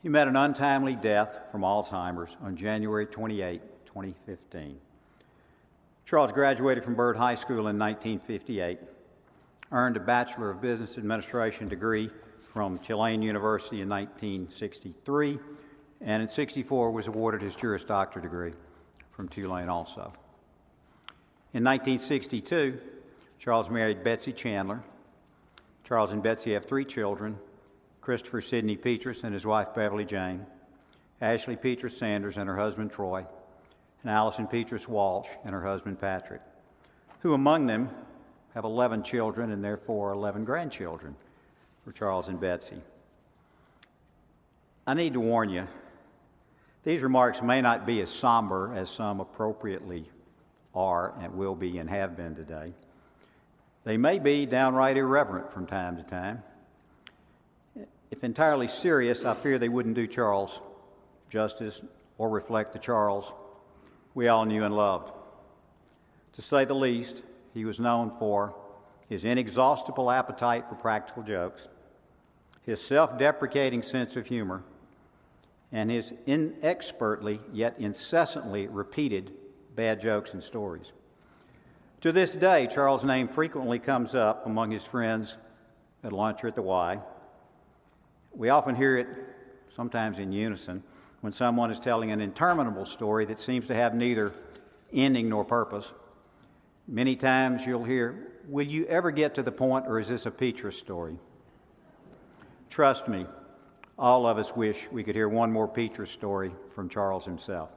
He met an untimely death from Alzheimer's on January 28, 2015. Charles graduated from Byrd High School in 1958, earned a Bachelor of Business Administration degree from Tulane University in 1963, and in 1964 was awarded his Juris Doctor degree from Tulane also. In 1962, Charles married Betsy Chandler. Charles and Betsy have 3 children: Christopher Sidney Petrus and his wife Beverly Jane, Ashley Petrus Sanders and her husband Troy, and Allison Petrus Walsh and her husband Patrick, who among them have 11 children and therefore 11 grandchildren for Charles and Betsy. I need to warn you, these remarks may not be as somber as some appropriately are and will be and have been today. They may be downright irreverent from time to time. If entirely serious, I fear they wouldn't do Charles justice or reflect the Charles we all knew and loved. To say the least, he was known for his inexhaustible appetite for practical jokes, his self-deprecating sense of humor, and his inexpertly yet incessantly repeated bad jokes and stories. To this day, Charles' name frequently comes up among his friends at lunch or at the Y. We often hear it, sometimes in unison, when someone is telling an interminable story that seems to have neither ending nor purpose. Many times you'll hear, "Will you ever get to the point, or is this a Petrus story?" Trust me, all of us wish we could hear one more Petrus story from Charles himself.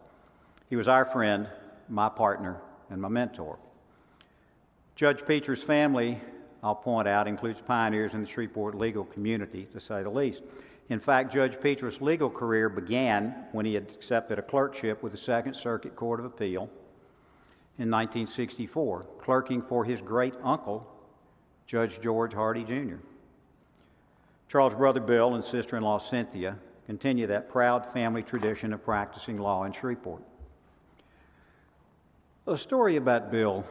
He was our friend, my partner, and my mentor. Judge Petrus' family, I'll point out, includes pioneers in the Shreveport legal community, to say the least. In fact, Judge Petrus' legal career began when he had accepted a clerkship with the Second Circuit Court of Appeal in 1964, clerking for his great-uncle, Judge George Hardy, Jr. Charles' brother Bill and sister-in-law Cynthia continue that proud family tradition of practicing law in Shreveport. A story about Bill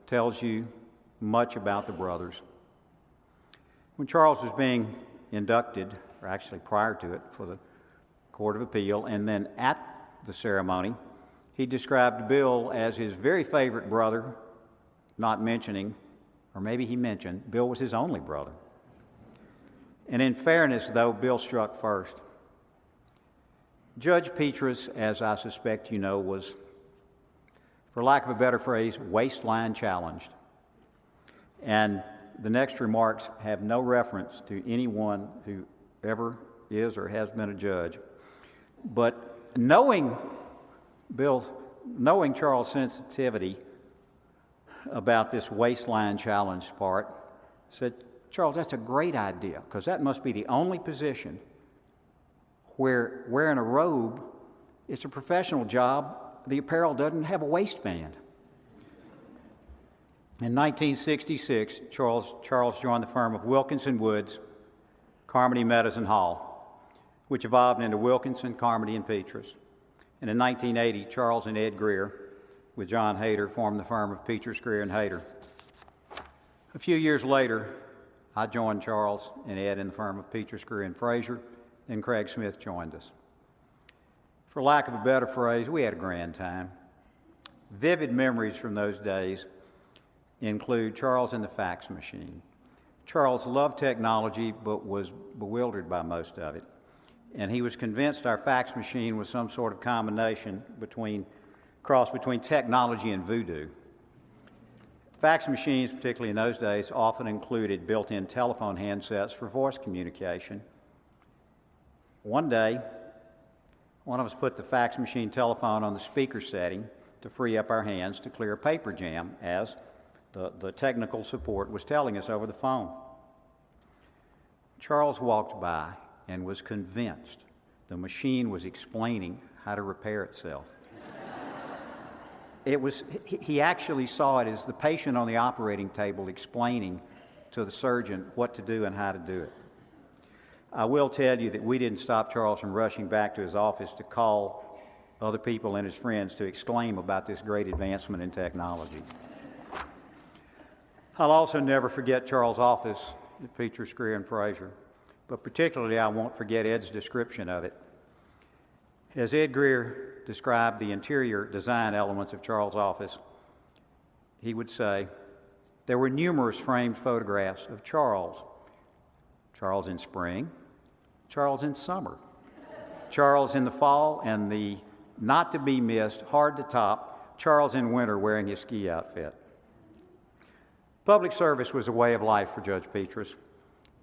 tells you much about the brothers. When Charles was being inducted, or actually prior to it, for the Court of Appeal, and then at the ceremony, he described Bill as his very favorite brother, not mentioning, or maybe he mentioned, Bill was his only brother. And in fairness, though, Bill struck first. Judge Petrus, as I suspect you know, was, for lack of a better phrase, waistline challenged. And the next remarks have no reference to anyone who ever is or has been a judge. But knowing Charles' sensitivity about this waistline challenge part, said, "Charles, that's a great idea, because that must be the only position where wearing a robe, it's a professional job, the apparel doesn't have a waistband." In 1966, Charles joined the firm of Wilkinson Woods, Carmody, Meadows, and Hall, which evolved into Wilkinson, Carmody, and Petrus. And in 1980, Charles and Ed Greer, with John Hayter, formed the firm of Petrus, Greer, and Hayter. A few years later, I joined Charles and Ed in the firm of Petrus, Greer, and Frazier, then Craig Smith joined us. For lack of a better phrase, we had a grand time. Vivid memories from those days include Charles and the fax machine. Charles loved technology but was bewildered by most of it, and he was convinced our fax machine was some sort of combination cross between technology and voodoo. Fax machines, particularly in those days, often included built-in telephone handsets for voice communication. One day, one of us put the fax machine telephone on the speaker setting to free up our hands to clear a paper jam, as the technical support was telling us over the phone. Charles walked by and was convinced the machine was explaining how to repair itself. He actually saw it as the patient on the operating table explaining to the surgeon what to do and how to do it. I will tell you that we didn't stop Charles from rushing back to his office to call other people and his friends to exclaim about this great advancement in technology. I'll also never forget Charles' office at Petrus, Greer, and Frazier, but particularly I won't forget Ed's description of it. As Ed Greer described the interior design elements of Charles' office, he would say, there were numerous framed photographs of Charles. Charles in spring, Charles in summer, Charles in the fall, and the not-to-be-missed, hard-to-top, Charles in winter wearing his ski outfit. Public service was a way of life for Judge Petrus.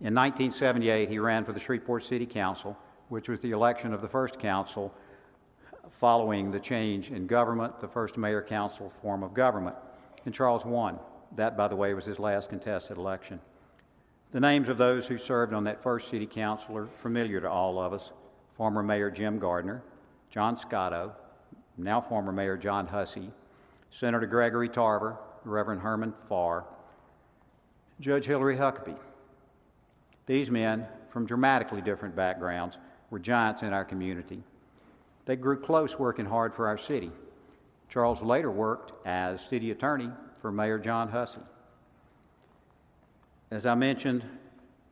In 1978, he ran for the Shreveport City Council, which was the election of the first council following the change in government, the first mayor-council form of government. And Charles won. That, by the way, was his last contested election. The names of those who served on that first city council are familiar to all of us. Former Mayor Jim Gardner, John Scotto, now former Mayor John Hussey, Senator Gregory Tarver, Reverend Herman Farr, Judge Hillary Huckabee. These men, from dramatically different backgrounds, were giants in our community. They grew close working hard for our city. Charles later worked as city attorney for Mayor John Hussey. As I mentioned,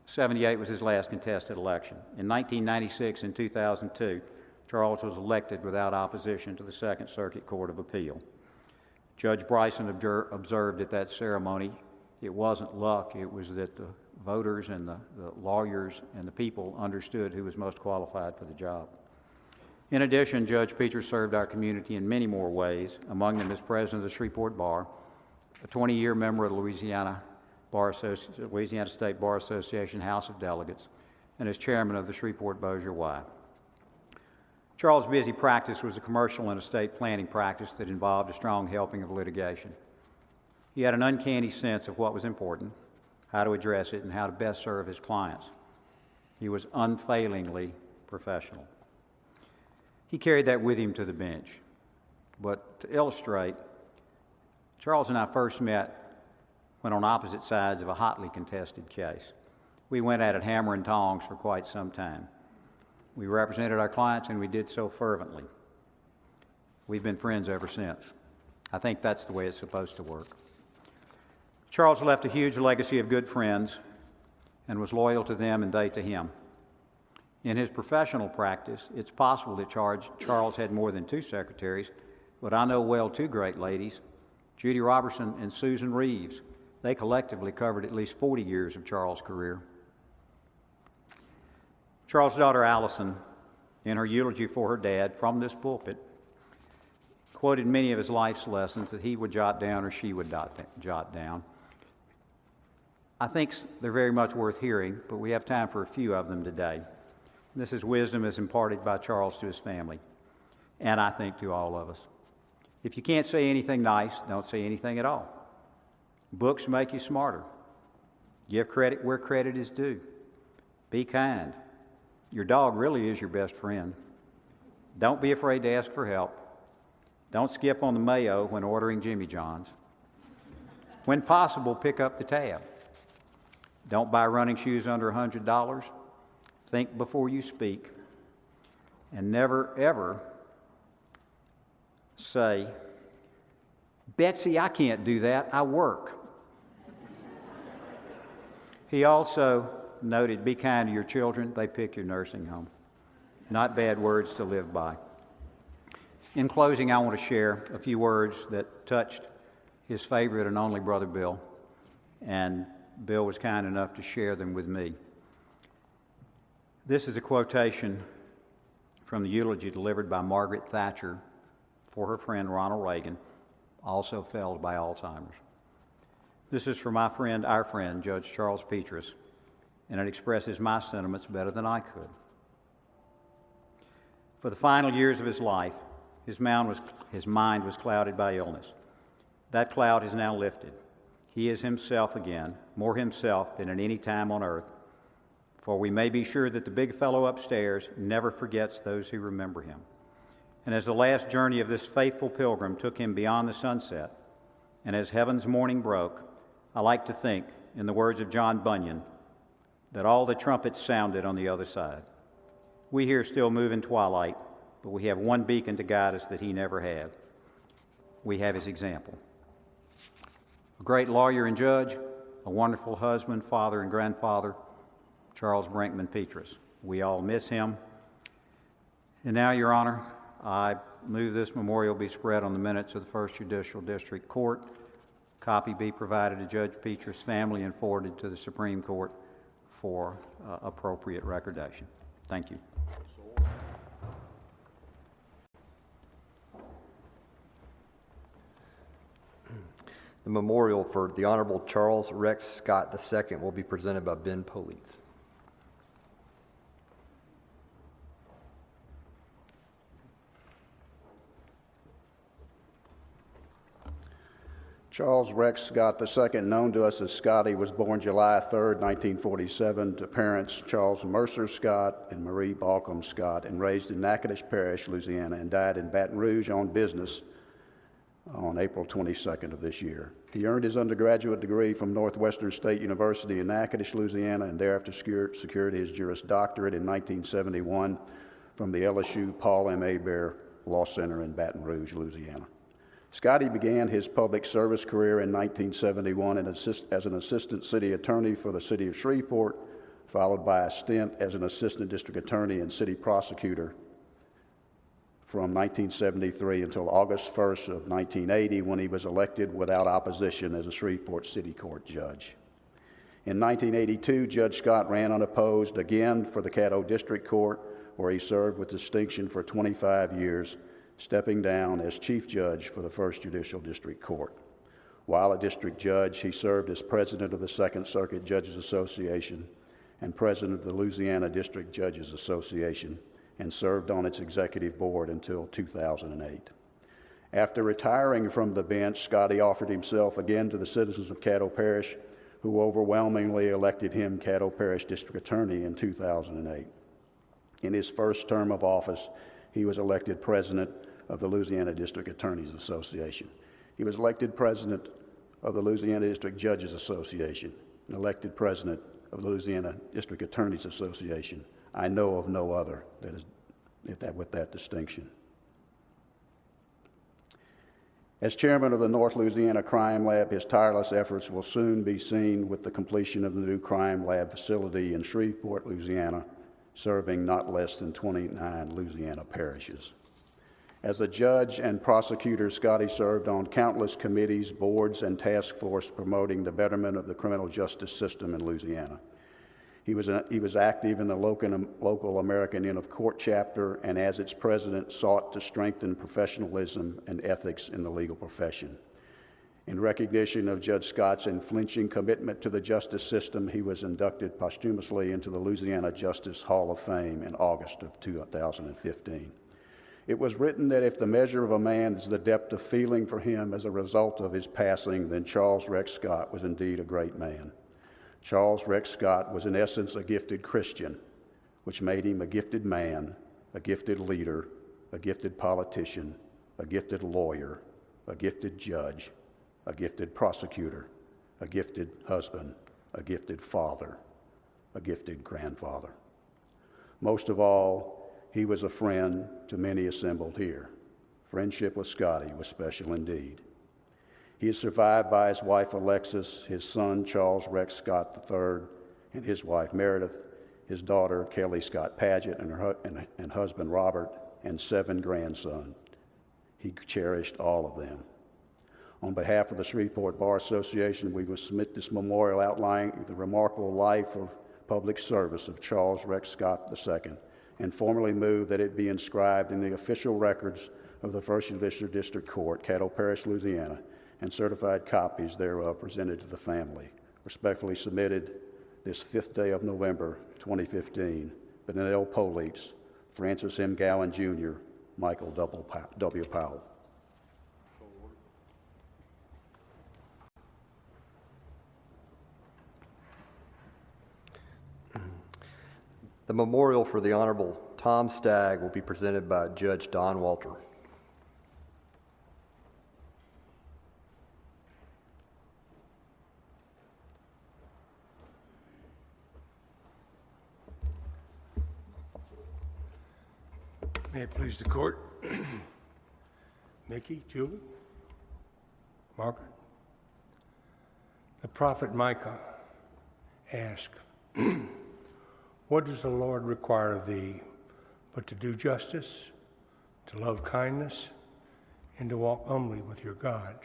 78 was his last contested election. In 1996 and 2002, Charles was elected without opposition to the Second Circuit Court of Appeal. Judge Bryson observed at that ceremony, it wasn't luck, it was that the voters and the lawyers and the people understood who was most qualified for the job. In addition, Judge Petrus served our community in many more ways, among them as president of the Shreveport Bar, a 20-year member of the Louisiana State Bar Association House of Delegates, and as chairman of the Shreveport Bossier Y. Charles' busy practice was a commercial and estate planning practice that involved a strong helping of litigation. He had an uncanny sense of what was important, how to address it, and how to best serve his clients. He was unfailingly professional. He carried that with him to the bench. But to illustrate, Charles and I first met when on opposite sides of a hotly contested case. We went at it hammer and tongs for quite some time. We represented our clients, and we did so fervently. We've been friends ever since. I think that's the way it's supposed to work. Charles left a huge legacy of good friends and was loyal to them and they to him. In his professional practice, it's possible that Charles had more than two secretaries, but I know well two great ladies, Judy Robertson and Susan Reeves. They collectively covered at least 40 years of Charles' career. Charles' daughter Allison, in her eulogy for her dad from this pulpit, quoted many of his life's lessons that he would jot down or she would jot down. I think they're very much worth hearing, but we have time for a few of them today. This is wisdom as imparted by Charles to his family, and I think to all of us. If you can't say anything nice, don't say anything at all. Books make you smarter. Give credit where credit is due. Be kind. Your dog really is your best friend. Don't be afraid to ask for help. Don't skip on the mayo when ordering Jimmy John's. When possible, pick up the tab. Don't buy running shoes under $100. Think before you speak. And never, ever say, Betsy, I can't do that. I work. He also noted, be kind to your children. They pick your nursing home. Not bad words to live by. In closing, I want to share a few words that touched his favorite and only brother, Bill. And Bill was kind enough to share them with me. This is a quotation from the eulogy delivered by Margaret Thatcher for her friend Ronald Reagan, also felled by Alzheimer's. This is for my friend, our friend, Judge Charles Petrus, and it expresses my sentiments better than I could. For the final years of his life, his mind was clouded by illness. That cloud is now lifted. He is himself again, more himself than at any time on earth, for we may be sure that the big fellow upstairs never forgets those who remember him. And as the last journey of this faithful pilgrim took him beyond the sunset, and as heaven's morning broke, I like to think, in the words of John Bunyan, that all the trumpets sounded on the other side. We here still move in twilight, but we have one beacon to guide us that he never had. We have his example. A great lawyer and judge, a wonderful husband, father, and grandfather, Charles Brinkman Petrus. We all miss him. And now, Your Honor, I move this memorial be spread on the minutes of the First Judicial District Court. Copy be provided to Judge Petrus' family and forwarded to the Supreme Court for appropriate recordation. Thank you.
The memorial for the Honorable Charles Rex Scott II will be presented by Ben Police.
Charles Rex Scott II, known to us as Scotty, was born July 3, 1947, to parents Charles Mercer Scott and Marie Balcom Scott, and raised in Natchitoches Parish, Louisiana, and died in Baton Rouge on business on April 22nd of this year. He earned his undergraduate degree from Northwestern State University in Natchitoches, Louisiana, and thereafter secured his Juris Doctorate in 1971 from the LSU Paul M. Hebert Law Center in Baton Rouge, Louisiana. Scotty began his public service career in 1971 as an assistant city attorney for the city of Shreveport, followed by a stint as an assistant district attorney and city prosecutor from 1973 until August 1st of 1980, when he was elected without opposition as a Shreveport City Court judge. In 1982, Judge Scott ran unopposed again for the Caddo District Court, where he served with distinction for 25 years, stepping down as Chief Judge for the First Judicial District Court. While a district judge, he served as president of the Second Circuit Judges Association and president of the Louisiana District Judges Association, and served on its executive board until 2008. After retiring from the bench, Scotty offered himself again to the citizens of Caddo Parish, who overwhelmingly elected him Caddo Parish District Attorney in 2008. In his first term of office, he was elected president of the Louisiana District Attorneys Association. He was elected president of the Louisiana District Judges Association and elected president of the Louisiana District Attorneys Association. I know of no other that is with that distinction. As chairman of the North Louisiana Crime Lab, his tireless efforts will soon be seen with the completion of the new crime lab facility in Shreveport, Louisiana, serving not less than 29 Louisiana parishes. As a judge and prosecutor, Scotty served on countless committees, boards, and task force promoting the betterment of the criminal justice system in Louisiana. He was active in the local American Inn of Court chapter, and as its president, sought to strengthen professionalism and ethics in the legal profession. In recognition of Judge Scott's unflinching commitment to the justice system, he was inducted posthumously into the Louisiana Justice Hall of Fame in August of 2015. It was written that if the measure of a man is the depth of feeling for him as a result of his passing, then Charles Rex Scott was indeed a great man. Charles Rex Scott was in essence a gifted Christian, which made him a gifted man, a gifted leader, a gifted politician, a gifted lawyer, a gifted judge, a gifted prosecutor, a gifted husband, a gifted father, a gifted grandfather. Most of all, he was a friend to many assembled here. Friendship with Scotty was special indeed. He is survived by his wife Alexis, his son Charles Rex Scott III, and his wife Meredith, his daughter Kelly Scott Paget, and husband Robert, and 7 grandsons. He cherished all of them. On behalf of the Shreveport Bar Association, we will submit this memorial outlining the remarkable life of public service of Charles Rex Scott II, and formally move that it be inscribed in the official records of the First Judicial District Court, Caddo Parish, Louisiana, and certified copies thereof presented to the family. Respectfully submitted this 5th day of November 2015, Benedetto Police, Francis M. Gowan Jr., Michael W. Powell.
The memorial for the Honorable Tom Stagg will be presented by Judge Don Walter.
May it please the court. Mickey, Julie, Margaret. The prophet Micah asked, "What does the Lord require of thee but to do justice, to love kindness, and to walk humbly with your God.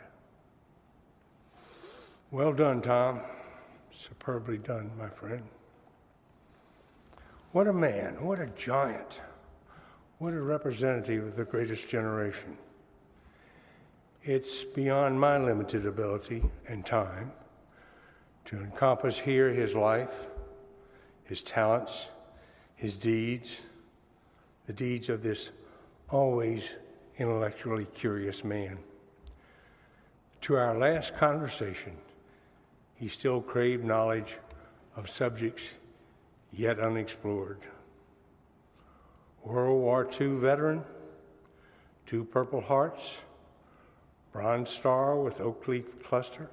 Well done, Tom. Superbly done, my friend. What a man, what a giant, what a representative of the greatest generation. It's beyond my limited ability and time to encompass here his life, his talents, his deeds, the deeds of this always intellectually curious man. To our last conversation, he still craved knowledge of subjects yet unexplored. World War II veteran, 2 Purple Hearts, Bronze Star with Oak Leaf Cluster.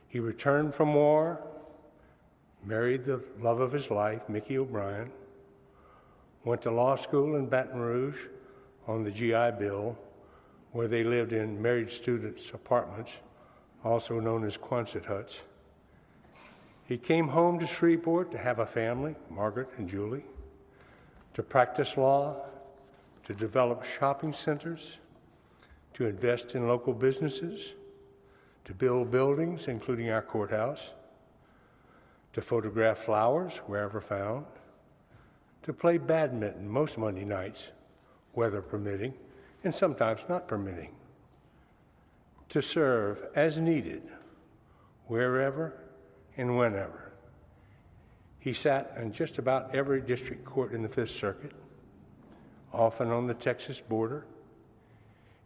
He returned from war, married the love of his life, Mickey O'Brien, went to law school in Baton Rouge on the GI Bill, where they lived in married students' apartments, also known as Quonset huts. He came home to Shreveport to have a family, Margaret and Julie, to practice law, to develop shopping centers, to invest in local businesses, to build buildings, including our courthouse, to photograph flowers wherever found, to play badminton most Monday nights, weather permitting, and sometimes not permitting, to serve as needed, wherever and whenever. He sat in just about every district court in the Fifth Circuit, often on the Texas border.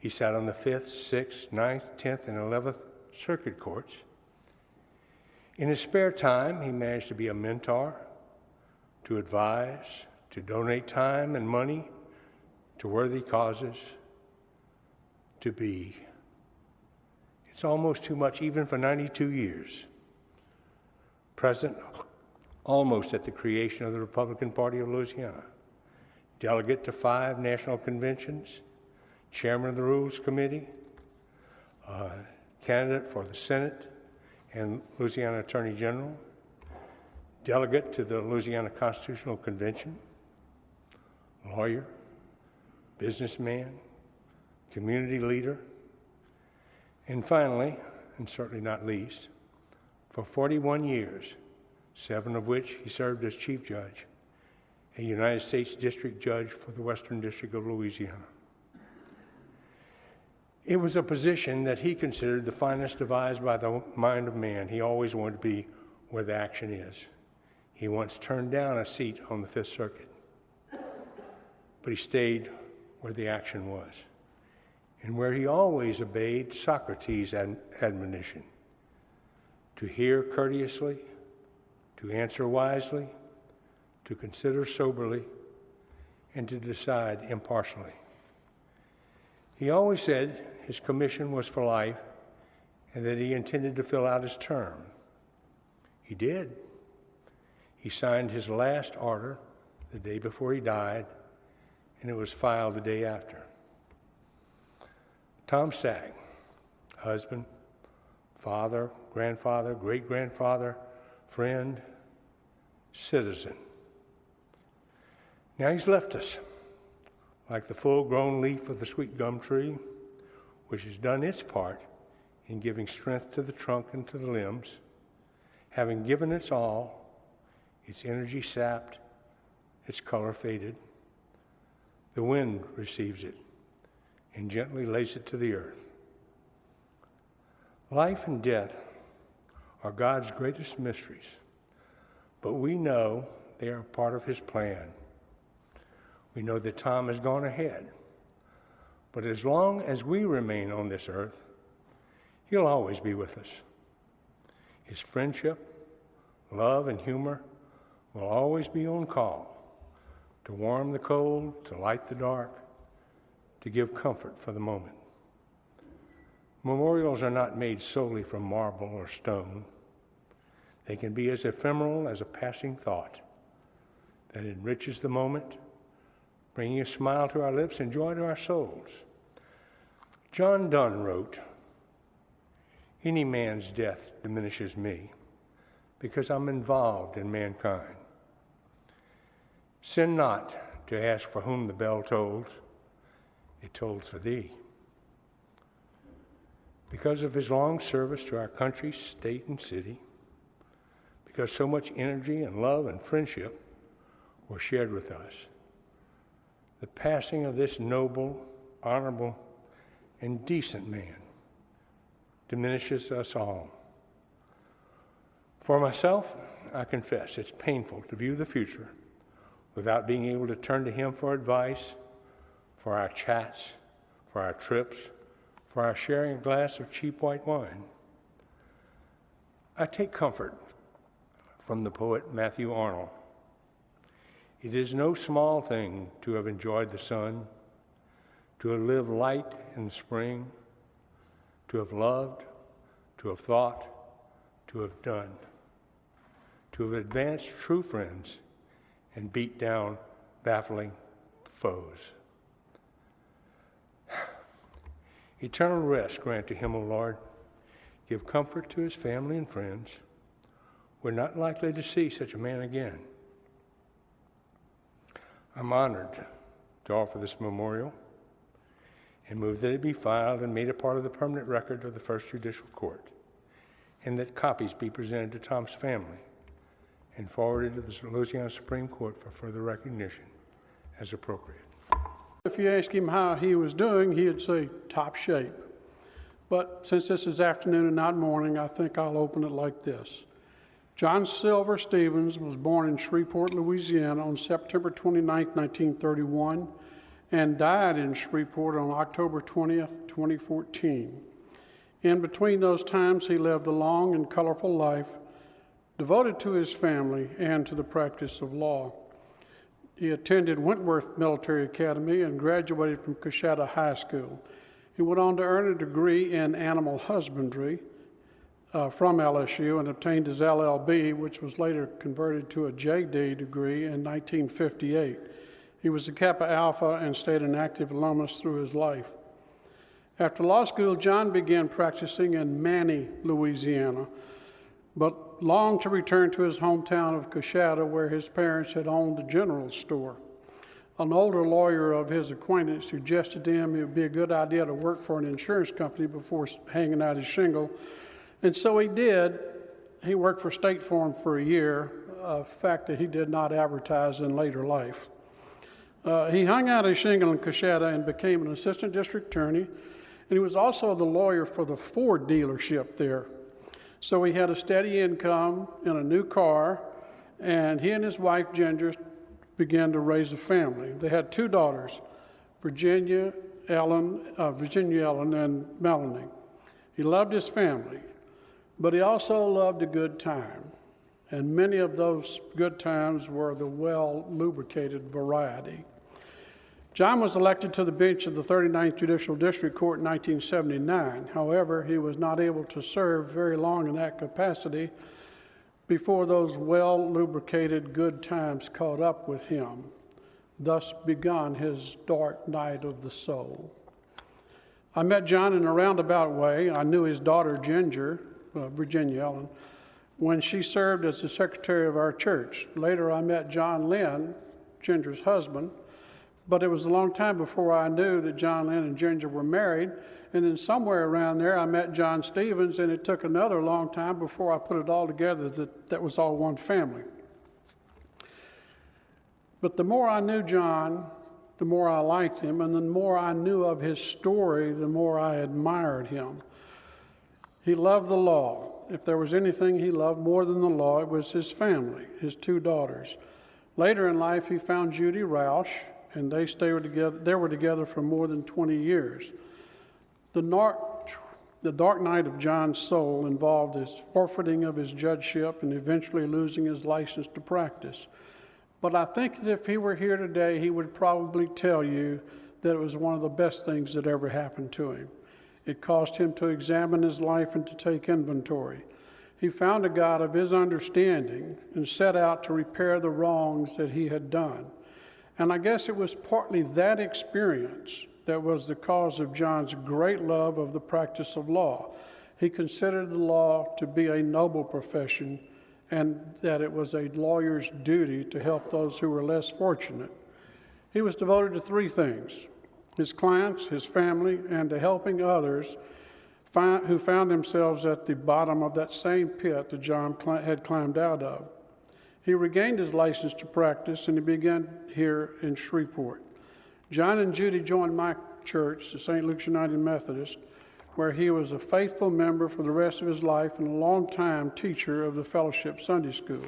He sat on the 5th, 6th, 9th, 10th, and 11th Circuit Courts. In his spare time, he managed to be a mentor, to advise, to donate time and money to worthy causes, to be. It's almost too much, even for 92 years. Present almost at the creation of the Republican Party of Louisiana, delegate to 5 national conventions, chairman of the Rules Committee, candidate for the Senate and Louisiana Attorney General, delegate to the Louisiana Constitutional Convention, lawyer, businessman, community leader, and finally, and certainly not least, for 41 years, 7 of which he served as chief judge, a United States District Judge for the Western District of Louisiana. It was a position that he considered the finest devised by the mind of man. He always wanted to be where the action is. He once turned down a seat on the Fifth Circuit, but he stayed where the action was, and where he always obeyed Socrates' admonition: to hear courteously, to answer wisely, to consider soberly, and to decide impartially. He always said his commission was for life and that he intended to fill out his term. He did. He signed his last order the day before he died, and it was filed the day after. Tom Stagg, husband, father, grandfather, great-grandfather, friend, citizen. Now he's left us, like the full-grown leaf of the sweet gum tree, which has done its part in giving strength to the trunk and to the limbs. Having given its all, its energy sapped, its color faded, the wind receives it and gently lays it to the earth. Life and death are God's greatest mysteries, but we know they are part of his plan. We know that Tom has gone ahead, but as long as we remain on this earth, he'll always be with us. His friendship, love, and humor will always be on call to warm the cold, to light the dark, to give comfort for the moment. Memorials are not made solely from marble or stone. They can be as ephemeral as a passing thought that enriches the moment, bringing a smile to our lips and joy to our souls. John Donne wrote, "Any man's death diminishes me because I'm involved in mankind. Sin not to ask for whom the bell tolls, it tolls for thee. Because of his long service to our country, state, and city, because so much energy and love and friendship were shared with us, the passing of this noble, honorable, and decent man diminishes us all. For myself, I confess it's painful to view the future without being able to turn to him for advice, for our chats, for our trips, for our sharing a glass of cheap white wine. I take comfort from the poet Matthew Arnold. It is no small thing to have enjoyed the sun, to have lived light in the spring, to have loved, to have thought, to have done, to have advanced true friends and beat down baffling foes. Eternal rest grant to him, O Lord. Give comfort to his family and friends. We're not likely to see such a man again. I'm honored to offer this memorial and move that it be filed and made a part of the permanent record of the First Judicial Court, and that copies be presented to Tom's family and forwarded to the Louisiana Supreme Court for further recognition as appropriate.
If you ask him how he was doing, he'd say top shape. But since this is afternoon and not morning, I think I'll open it like this. John Silver Stevens was born in Shreveport, Louisiana on September 29, 1931, and died in Shreveport on October 20th, 2014. In between those times, he lived a long and colorful life, devoted to his family and to the practice of law. He attended Wentworth Military Academy and graduated from Coshada High School. He went on to earn a degree in animal husbandry from LSU and obtained his LLB, which was later converted to a JD degree in 1958. He was a Kappa Alpha and stayed an active alumnus through his life. After law school, John began practicing in Many, Louisiana, but longed to return to his hometown of Coshada, where his parents had owned the general store. An older lawyer of his acquaintance suggested to him it would be a good idea to work for an insurance company before hanging out his shingle, and so he did. He worked for State Farm for a year, a fact that he did not advertise in later life. He hung out his shingle in Coshada and became an assistant district attorney, and he was also the lawyer for the Ford dealership there. So he had a steady income and a new car, and he and his wife, Ginger, began to raise a family. They had two daughters, Virginia Ellen, and Melanie. He loved his family, but he also loved a good time, and many of those good times were the well-lubricated variety. John was elected to the bench of the 39th Judicial District Court in 1979. However, he was not able to serve very long in that capacity before those well-lubricated good times caught up with him. Thus began his dark night of the soul. I met John in a roundabout way. I knew his daughter, Ginger, Virginia Ellen, when she served as the secretary of our church. Later, I met John Lynn, Ginger's husband, but it was a long time before I knew that John Lynn and Ginger were married. And then somewhere around there, I met John Stevens, and it took another long time before I put it all together that was all one family. But the more I knew John, the more I liked him, and the more I knew of his story, the more I admired him. He loved the law. If there was anything he loved more than the law, it was his family, his two daughters. Later in life, he found Judy Roush, and they were together for more than 20 years. The dark night of John's soul involved his forfeiting of his judgeship and eventually losing his license to practice. But I think that if he were here today, he would probably tell you that it was one of the best things that ever happened to him. It caused him to examine his life and to take inventory. He found a God of his understanding and set out to repair the wrongs that he had done. And I guess it was partly that experience that was the cause of John's great love of the practice of law. He considered the law to be a noble profession and that it was a lawyer's duty to help those who were less fortunate. He was devoted to three things: his clients, his family, and to helping others who found themselves at the bottom of that same pit that John had climbed out of. He regained his license to practice, and he began here in Shreveport. John and Judy joined my church, the St. Luke's United Methodist, where he was a faithful member for the rest of his life and a long-time teacher of the Fellowship Sunday School.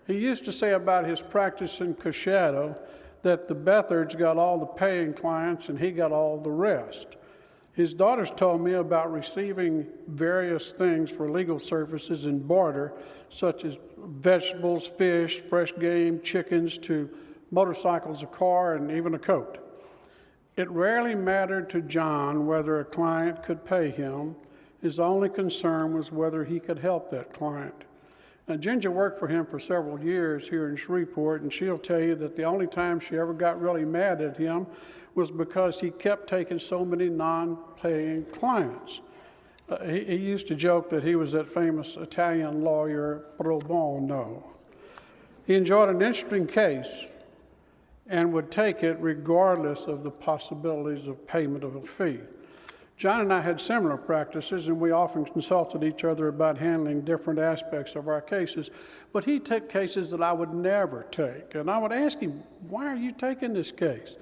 He used to say about his practice in Coshado that the Bethards got all the paying clients and he got all the rest. His daughters told me about receiving various things for legal services in barter, such as vegetables, fish, fresh game, chickens, to motorcycles, a car, and even a coat. It rarely mattered to John whether a client could pay him. His only concern was whether he could help that client. Now, Ginger worked for him for several years here in Shreveport, and she'll tell you that the only time she ever got really mad at him was because he kept taking so many non-paying clients. He used to joke that he was that famous Italian lawyer, pro bono. He enjoyed an interesting case and would take it regardless of the possibilities of payment of a fee. John and I had similar practices, and we often consulted each other about handling different aspects of our cases, but he took cases that I would never take. And I would ask him, why are you taking this case?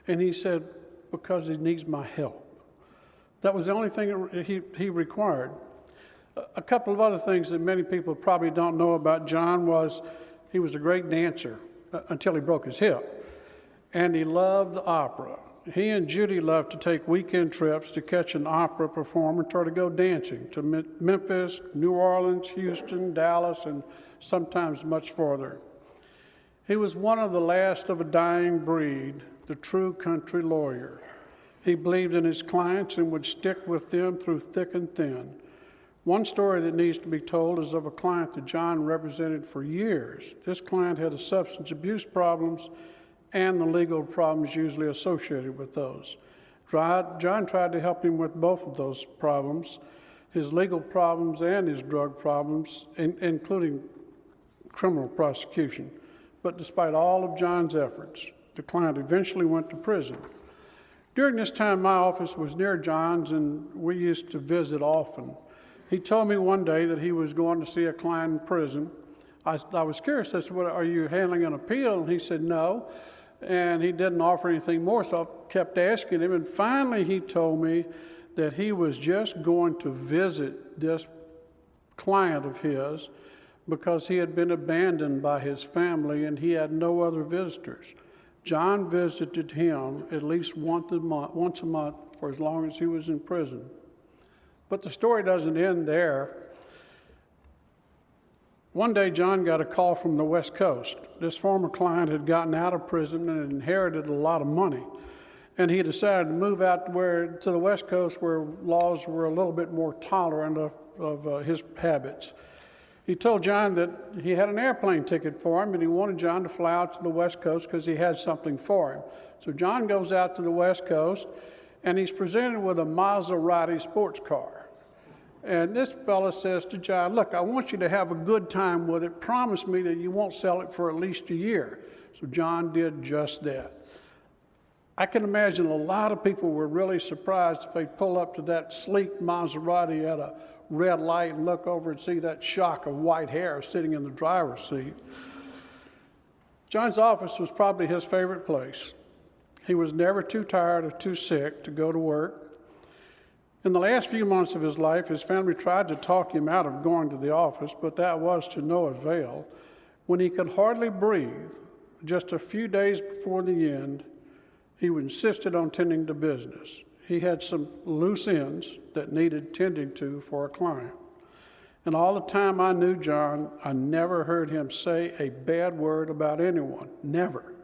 And he said, because he needs my help. That was the only thing he required. A couple of other things that many people probably don't know about John was he was a great dancer until he broke his hip. And he loved the opera. He and Judy loved to take weekend trips to catch an opera performer, try to go dancing to Memphis, New Orleans, Houston, Dallas, and sometimes much farther. He was one of the last of a dying breed, the true country lawyer. He believed in his clients and would stick with them through thick and thin. One story that needs to be told is of a client that John represented for years. This client had substance abuse problems and the legal problems usually associated with those. John tried to help him with both of those problems, his legal problems and his drug problems, including criminal prosecution. But despite all of John's efforts, the client eventually went to prison. During this time, my office was near John's, and we used to visit often. He told me one day that he was going to see a client in prison. I was curious, I said, "What, are you handling an appeal?" And he said, "No." And he didn't offer anything more, so I kept asking him. And finally, he told me that he was just going to visit this client of his because he had been abandoned by his family and he had no other visitors. John visited him at least once a month for as long as he was in prison. But the story doesn't end there. One day, John got a call from the West Coast. This former client had gotten out of prison and inherited a lot of money. And he decided to move out to the West Coast where laws were a little bit more tolerant of his habits. He told John that he had an airplane ticket for him and he wanted John to fly out to the West Coast because he had something for him. So John goes out to the West Coast and he's presented with a Maserati sports car. And this fella says to John, "Look, I want you to have a good time with it. Promise me that you won't sell it for at least a year." So John did just that. I can imagine a lot of people were really surprised if they pull up to that sleek Maserati at a red light and look over and see that shock of white hair sitting in the driver's seat. John's office was probably his favorite place. He was never too tired or too sick to go to work. In the last few months of his life, his family tried to talk him out of going to the office, but that was to no avail. When he could hardly breathe, just a few days before the end, he insisted on tending to business. He had some loose ends that needed tending to for a client. And all the time I knew John, I never heard him say a bad word about anyone. Never.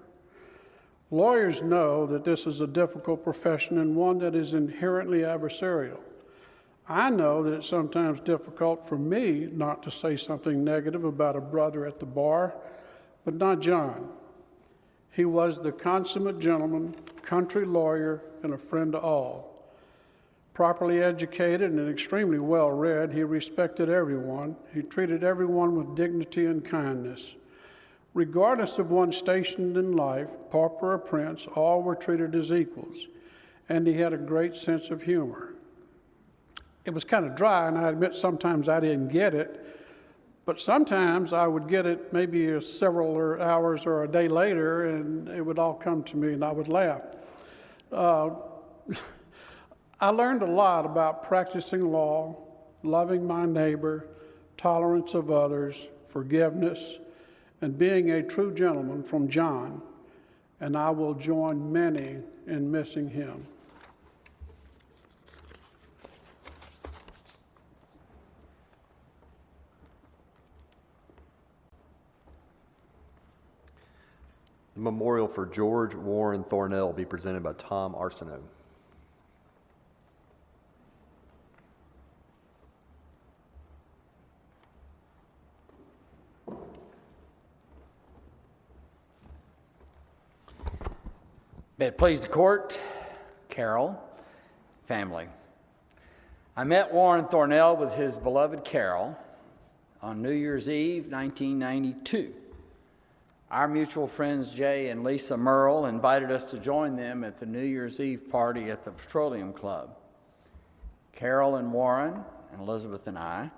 Lawyers know that this is a difficult profession and one that is inherently adversarial. I know that it's sometimes difficult for me not to say something negative about a brother at the bar, but not John. He was the consummate gentleman, country lawyer, and a friend to all. Properly educated and extremely well-read, he respected everyone. He treated everyone with dignity and kindness. Regardless of one's station in life, pauper or prince, all were treated as equals. and he had a great sense of humor. It was kind of dry, and I admit sometimes I didn't get it, but sometimes I would get it maybe several hours or a day later, and it would all come to me, and I would laugh. I learned a lot about practicing law, loving my neighbor, tolerance of others, forgiveness, and being a true gentleman from John, and I will join many in missing him.
The memorial for George Warren Thornell will be presented by Tom Arsenault.
May it please the court, Carol, family. I met Warren Thornell with his beloved Carol on New Year's Eve, 1992. Our mutual friends Jay and Lisa Merle invited us to join them at the New Year's Eve party at the Petroleum Club. Carol and Warren and Elizabeth and I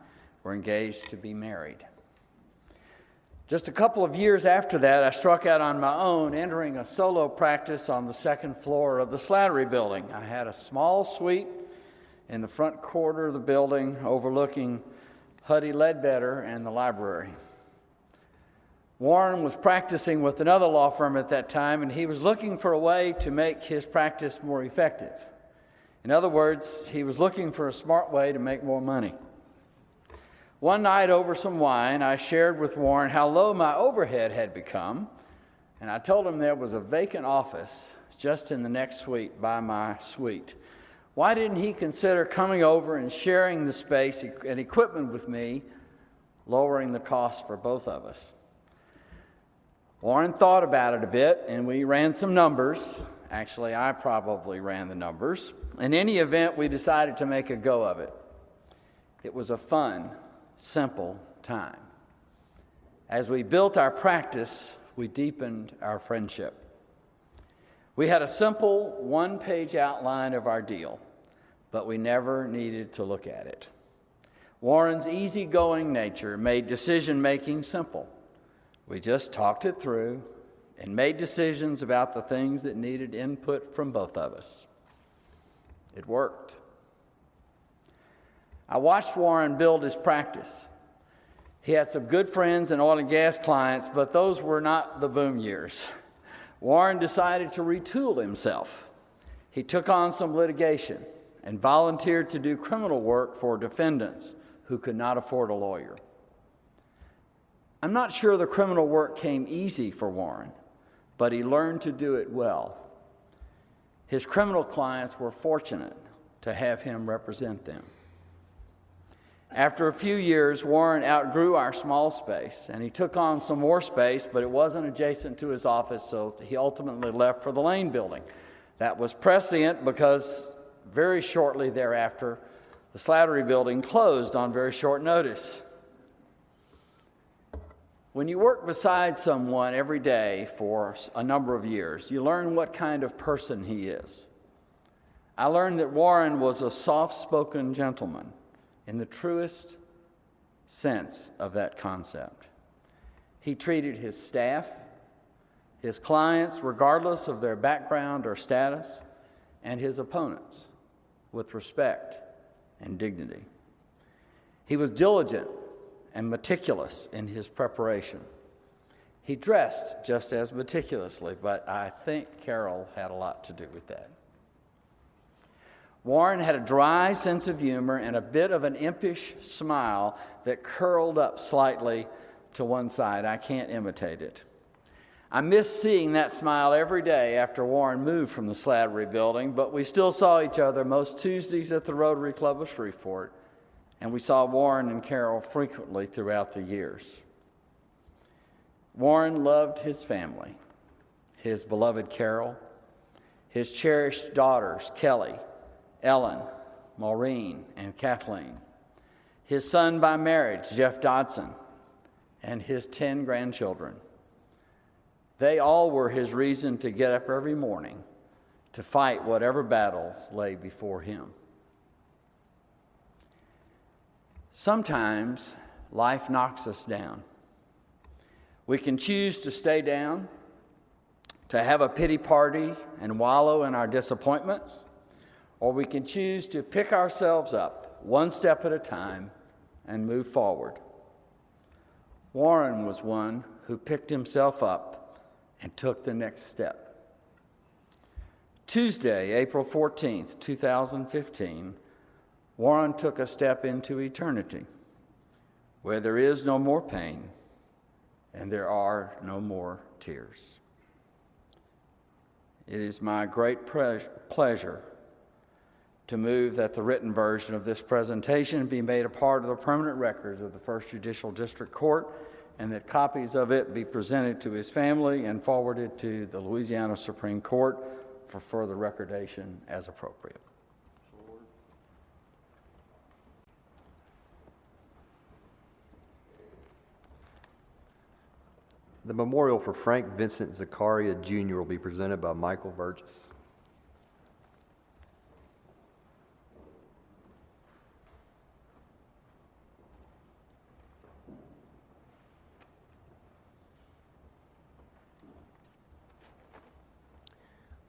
were engaged to be married. Just a couple of years after that, I struck out on my own, entering a solo practice on the second floor of the Slattery Building. I had a small suite in the front quarter of the building overlooking Huddy Ledbetter and the library. Warren was practicing with another law firm at that time, and he was looking for a way to make his practice more effective. In other words, he was looking for a smart way to make more money. One night over some wine, I shared with Warren how low my overhead had become, and I told him there was a vacant office just in the next suite by my suite. Why didn't he consider coming over and sharing the space and equipment with me, lowering the cost for both of us? Warren thought about it a bit, and we ran some numbers. Actually, I probably ran the numbers. In any event, we decided to make a go of it. It was a fun, simple time. As we built our practice, we deepened our friendship. We had a simple one-page outline of our deal, but we never needed to look at it. Warren's easygoing nature made decision-making simple. We just talked it through and made decisions about the things that needed input from both of us. It worked. I watched Warren build his practice. He had some good friends and oil and gas clients, but those were not the boom years. Warren decided to retool himself. He took on some litigation and volunteered to do criminal work for defendants who could not afford a lawyer. I'm not sure the criminal work came easy for Warren, but he learned to do it well. His criminal clients were fortunate to have him represent them. After a few years, Warren outgrew our small space, and he took on some more space, but it wasn't adjacent to his office, so he ultimately left for the Lane Building. That was prescient because very shortly thereafter, the Slattery Building closed on very short notice. When you work beside someone every day for a number of years, you learn what kind of person he is. I learned that Warren was a soft-spoken gentleman in the truest sense of that concept. He treated his staff, his clients, regardless of their background or status, and his opponents with respect and dignity. He was diligent and meticulous in his preparation. He dressed just as meticulously, but I think Carol had a lot to do with that. Warren had a dry sense of humor and a bit of an impish smile that curled up slightly to one side. I can't imitate it. I missed seeing that smile every day after Warren moved from the Slattery Building, but we still saw each other most Tuesdays at the Rotary Club of Shreveport, and we saw Warren and Carol frequently throughout the years. Warren loved his family, his beloved Carol, his cherished daughters, Kelly, Ellen, Maureen, and Kathleen, his son by marriage, Jeff Dodson, and his 10 grandchildren. They all were his reason to get up every morning to fight whatever battles lay before him. Sometimes life knocks us down. We can choose to stay down, to have a pity party and wallow in our disappointments, or we can choose to pick ourselves up one step at a time and move forward. Warren was one who picked himself up and took the next step. Tuesday, April 14th, 2015, Warren took a step into eternity, where there is no more pain and there are no more tears. It is my great pleasure to move that the written version of this presentation be made a part of the permanent records of the First Judicial District Court, and that copies of it be presented to his family and forwarded to the Louisiana Supreme Court for further recordation as appropriate.
The memorial for Frank Vincent Zakaria Jr. will be presented by Michael Burgess.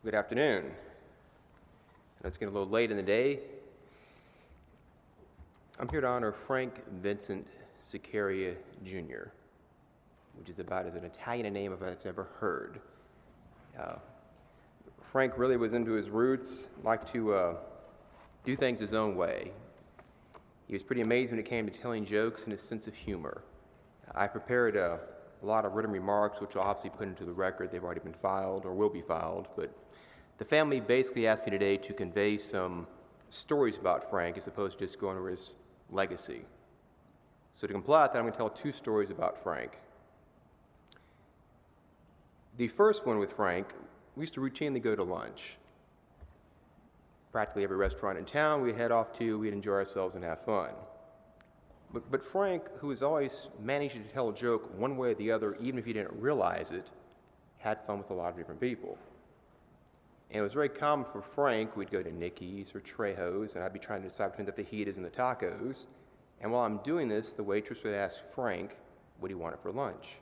Good afternoon. I know it's getting a little late in the day. I'm here to honor Frank Vincent Zakaria Jr., which is about as an Italian name as I've ever heard. Frank really was into his roots, liked to do things his own way. He was pretty amazing when it came to telling jokes and his sense of humor. I prepared a lot of written remarks, which I'll obviously put into the record. They've already been filed or will be filed, but the family basically asked me today to convey some stories about Frank as opposed to just going over his legacy. So to comply with that, I'm going to tell two stories about Frank. The first one with Frank, we used to routinely go to lunch. Practically every restaurant in town we'd head off to, we'd enjoy ourselves and have fun. But Frank, who was always managing to tell a joke one way or the other, even if he didn't realize it, had fun with a lot of different people. And it was very common for Frank, we'd go to Nicky's or Trejo's, and I'd be trying to decide between the fajitas and the tacos. And while I'm doing this, the waitress would ask Frank what he wanted for lunch.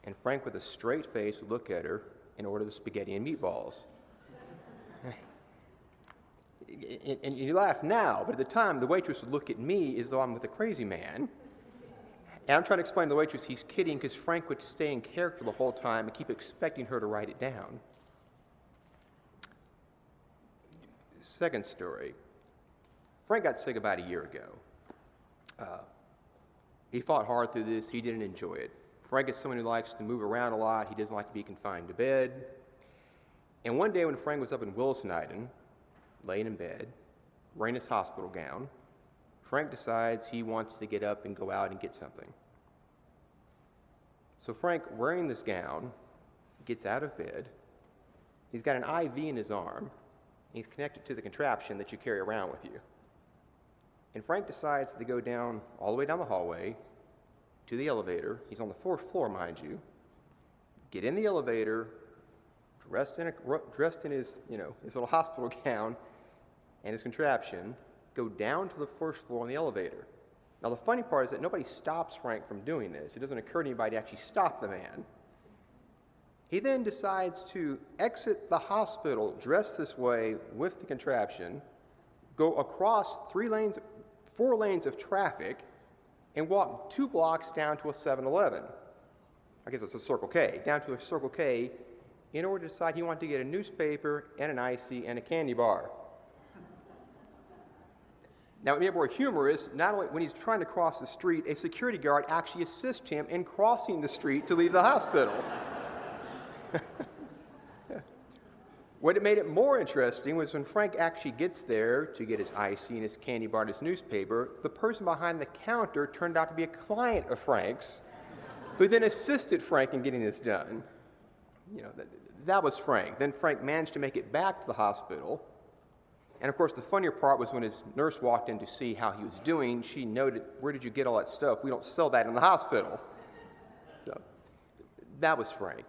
And Frank, with a straight face, would look at her and order the spaghetti and meatballs. And you laugh now, but at the time, the waitress would look at me as though I'm with a crazy man. And I'm trying to explain to the waitress he's kidding because Frank would stay in character the whole time and keep expecting her to write it down. Second story. Frank got sick about a year ago. He fought hard through this. He didn't enjoy it. Frank is someone who likes to move around a lot. He doesn't like to be confined to bed. And one day when Frank was up in Wilson-Iden, laying in bed, wearing his hospital gown, Frank decides he wants to get up and go out and get something. So Frank, wearing this gown, gets out of bed. He's got an IV in his arm. He's connected to the contraption that you carry around with you. And Frank decides to go down, all the way down the hallway, to the elevator. He's on the 4th floor, mind you. Get in the elevator, dressed in his, his little hospital gown and his contraption, go down to the 1st floor on the elevator. Now, the funny part is that nobody stops Frank from doing this. It doesn't occur to anybody to actually stop the man. He then decides to exit the hospital dressed this way with the contraption, go across 4 lanes of traffic, and walk 2 blocks down to a 7-Eleven. I guess it's a Circle K, down to a Circle K, in order to decide he wanted to get a newspaper and an icy and a candy bar. Now, what made it more humorous, not only when he's trying to cross the street, a security guard actually assists him in crossing the street to leave the hospital. What made it more interesting was when Frank actually gets there to get his icy and his candy bar and his newspaper, the person behind the counter turned out to be a client of Frank's, who then assisted Frank in getting this done. That was Frank. Then Frank managed to make it back to the hospital. And of course, the funnier part was when his nurse walked in to see how he was doing, she noted, "Where did you get all that stuff? We don't sell that in the hospital." So that was Frank.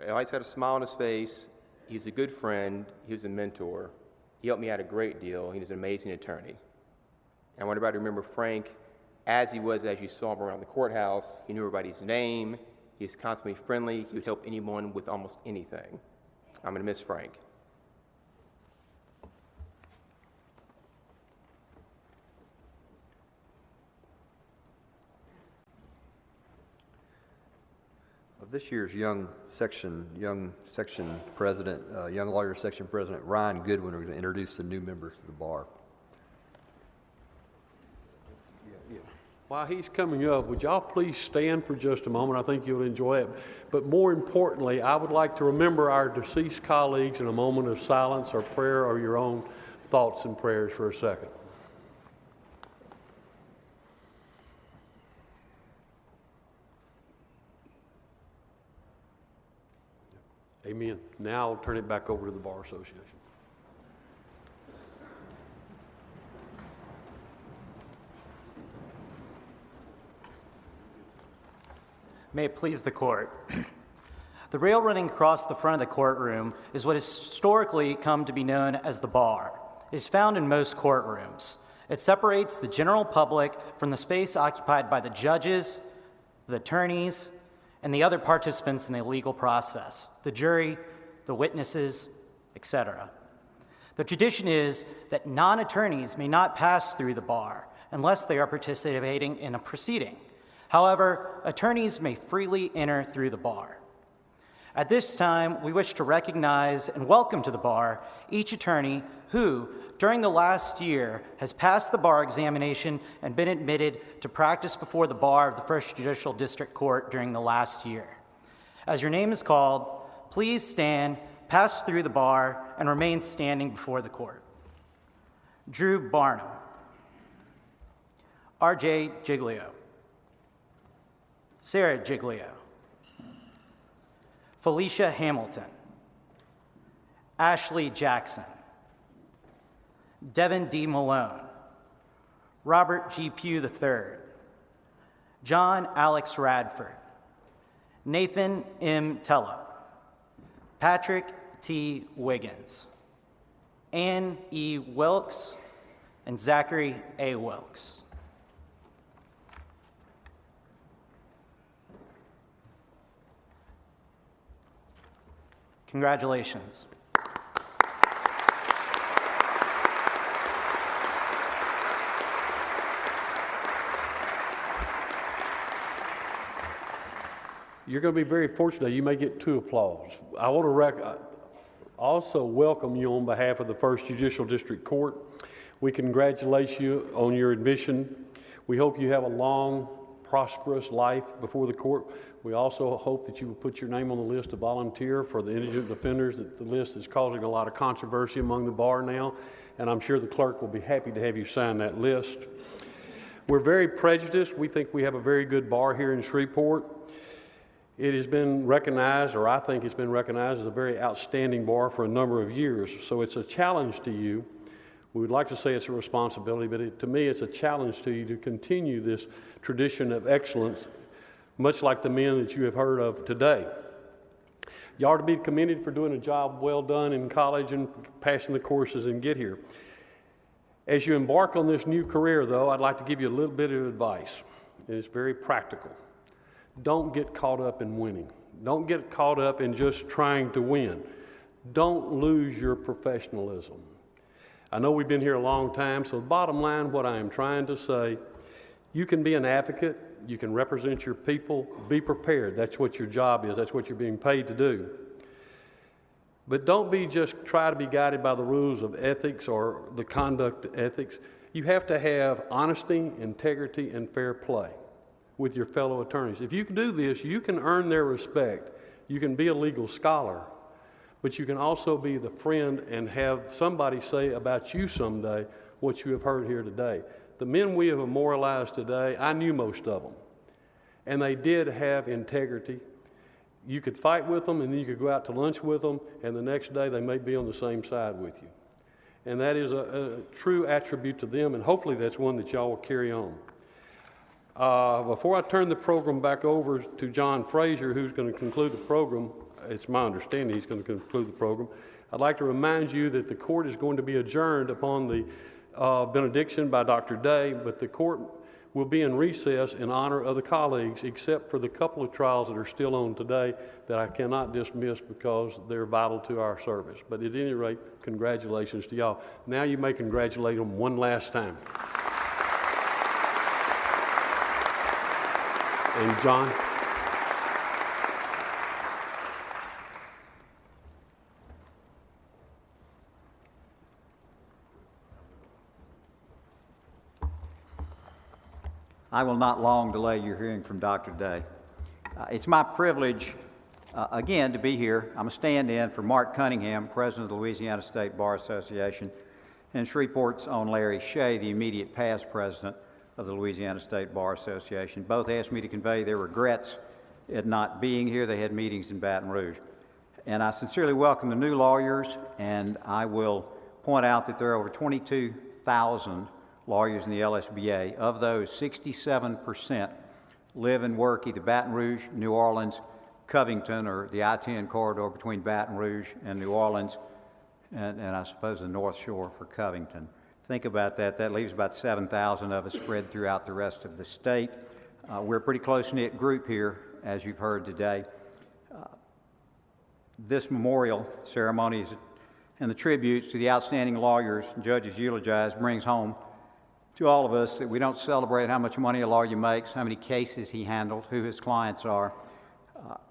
He always had a smile on his face, he was a good friend, he was a mentor, he helped me out a great deal, he was an amazing attorney. And I want everybody to remember Frank as he was as you saw him around the courthouse. He knew everybody's name, he was constantly friendly, he would help anyone with almost anything. I'm going to miss Frank.
Of this year's young lawyer section president, Ryan Goodwin, are going to introduce the new members to the bar.
While he's coming up, would y'all please stand for just a moment? I think you'll enjoy it. But more importantly, I would like to remember our deceased colleagues in a moment of silence or prayer or your own thoughts and prayers for a second. Amen. Now I'll turn it back over to the Bar Association.
May it please the court. The rail running across the front of the courtroom is what has historically come to be known as the bar. It is found in most courtrooms. It separates the general public from the space occupied by the judges, the attorneys, and the other participants in the legal process, the jury, the witnesses, etc. The tradition is that non-attorneys may not pass through the bar unless they are participating in a proceeding. However, attorneys may freely enter through the bar. At this time, we wish to recognize and welcome to the bar each attorney who, during the last year, has passed the bar examination and been admitted to practice before the bar of the First Judicial District Court during the last year. As your name is called, please stand, pass through the bar, and remain standing before the court. Drew Barnum. R.J. Giglio. Sarah Giglio. Felicia Hamilton. Ashley Jackson. Devin D. Malone. Robert G. Pugh III. John Alex Radford. Nathan M. Tellup. Patrick T. Wiggins. Ann E. Wilkes and Zachary A. Wilkes. Congratulations.
You're going to be very fortunate. You may get 2 applause. I want to also welcome you on behalf of the First Judicial District Court. We congratulate you on your admission. We hope you have a long, prosperous life before the court. We also hope that you will put your name on the list to volunteer for the indigent offenders. That the list is causing a lot of controversy among the bar now, and I'm sure the clerk will be happy to have you sign that list. We're very prejudiced. We think we have a very good bar here in Shreveport. It has been recognized, or I think it's been recognized, as a very outstanding bar for a number of years. So it's a challenge to you. We would like to say it's a responsibility, but to me it's a challenge to you to continue this tradition of excellence, much like the men that you have heard of today. You are to be commended for doing a job well done in college and passing the courses and get here. As you embark on this new career, though, I'd like to give you a little bit of advice. It's very practical. Don't get caught up in winning. Don't get caught up in just trying to win. Don't lose your professionalism. I know we've been here a long time, so the bottom line, what I am trying to say, you can be an advocate, you can represent your people, be prepared. That's what your job is, that's what you're being paid to do. But don't try to be guided by the rules of ethics or the conduct ethics. You have to have honesty, integrity, and fair play with your fellow attorneys. If you can do this, you can earn their respect. You can be a legal scholar, but you can also be the friend and have somebody say about you someday what you have heard here today. The men we have memorialized today, I knew most of them, and they did have integrity. You could fight with them, and then you could go out to lunch with them, and the next day they may be on the same side with you. And that is a true attribute to them, and hopefully that's one that y'all will carry on. Before I turn the program back over to John Frazier, who's going to conclude the program, it's my understanding he's going to conclude the program, I'd like to remind you that the court is going to be adjourned upon the benediction by Dr. Day, but the court will be in recess in honor of the colleagues, except for the couple of trials that are still on today that I cannot dismiss because they're vital to our service. But at any rate, congratulations to y'all. Now you may congratulate them one last time. And John?
I will not long delay your hearing from Dr. Day. It's my privilege, again, to be here. I'm a stand-in for Mark Cunningham, President of the Louisiana State Bar Association, and Shreveport's own Larry Shea, the immediate past president of the Louisiana State Bar Association. Both asked me to convey their regrets at not being here. They had meetings in Baton Rouge. And I sincerely welcome the new lawyers, and I will point out that there are over 22,000 lawyers in the LSBA. Of those, 67% live and work either Baton Rouge, New Orleans, Covington, or the I-10 corridor between Baton Rouge and New Orleans, and I suppose the North Shore for Covington. Think about that. That leaves about 7,000 of us spread throughout the rest of the state. We're a pretty close-knit group here, as you've heard today. This memorial ceremony and the tributes to the outstanding lawyers and judges eulogized brings home to all of us that we don't celebrate how much money a lawyer makes, how many cases he handled, who his clients are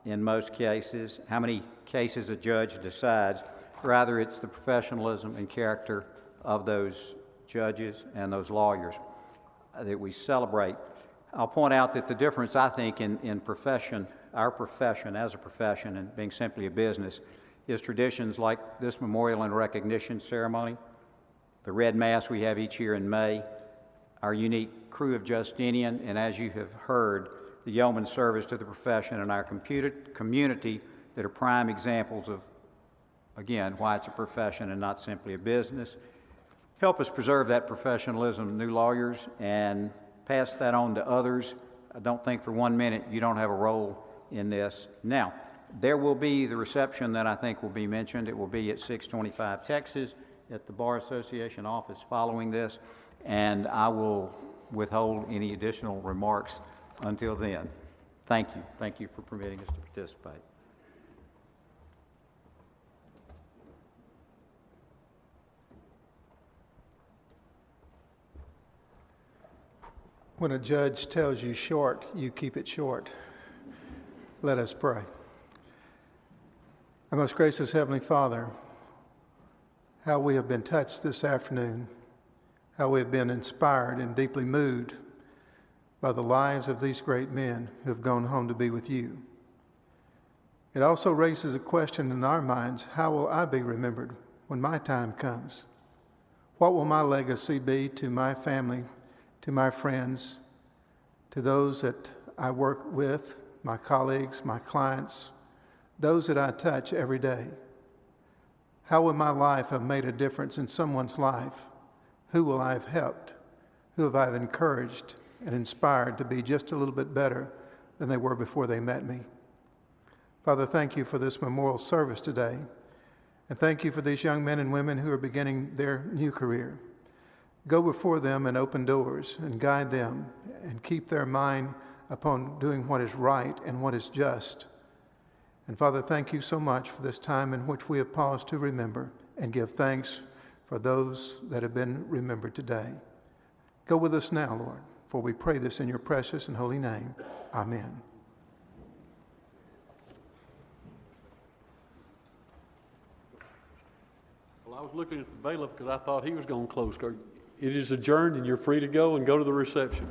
in most cases, how many cases a judge decides. Rather, it's the professionalism and character of those judges and those lawyers that we celebrate. I'll point out that the difference, I think, in profession, our profession as a profession and being simply a business, is traditions like this memorial and recognition ceremony, the Red Mass we have each year in May, our unique crew of Justinian, and as you have heard, the yeoman service to the profession and our community that are prime examples of, again, why it's a profession and not simply a business. Help us preserve that professionalism, new lawyers, and pass that on to others. I don't think for 1 minute you don't have a role in this. Now, there will be the reception that I think will be mentioned. It will be at 625 Texas at the Bar Association office following this, and I will withhold any additional remarks until then. Thank you. Thank you for permitting us to participate.
When a judge tells you short, you keep it short. Let us pray. Our most gracious Heavenly Father, how we have been touched this afternoon, how we have been inspired and deeply moved by the lives of these great men who have gone home to be with you. It also raises a question in our minds: how will I be remembered when my time comes? What will my legacy be to my family, to my friends, to those that I work with, my colleagues, my clients, those that I touch every day? How will my life have made a difference in someone's life? Who will I have helped? Who have I encouraged and inspired to be just a little bit better than they were before they met me? Father, thank you for this memorial service today, and thank you for these young men and women who are beginning their new career. Go before them and open doors and guide them and keep their mind upon doing what is right and what is just. And Father, thank you so much for this time in which we have paused to remember and give thanks for those that have been remembered today. Go with us now, Lord, for we pray this in your precious and holy name. Amen.
Well, I was looking at the bailiff because I thought he was going to close. It is adjourned, and you're free to go and go to the reception.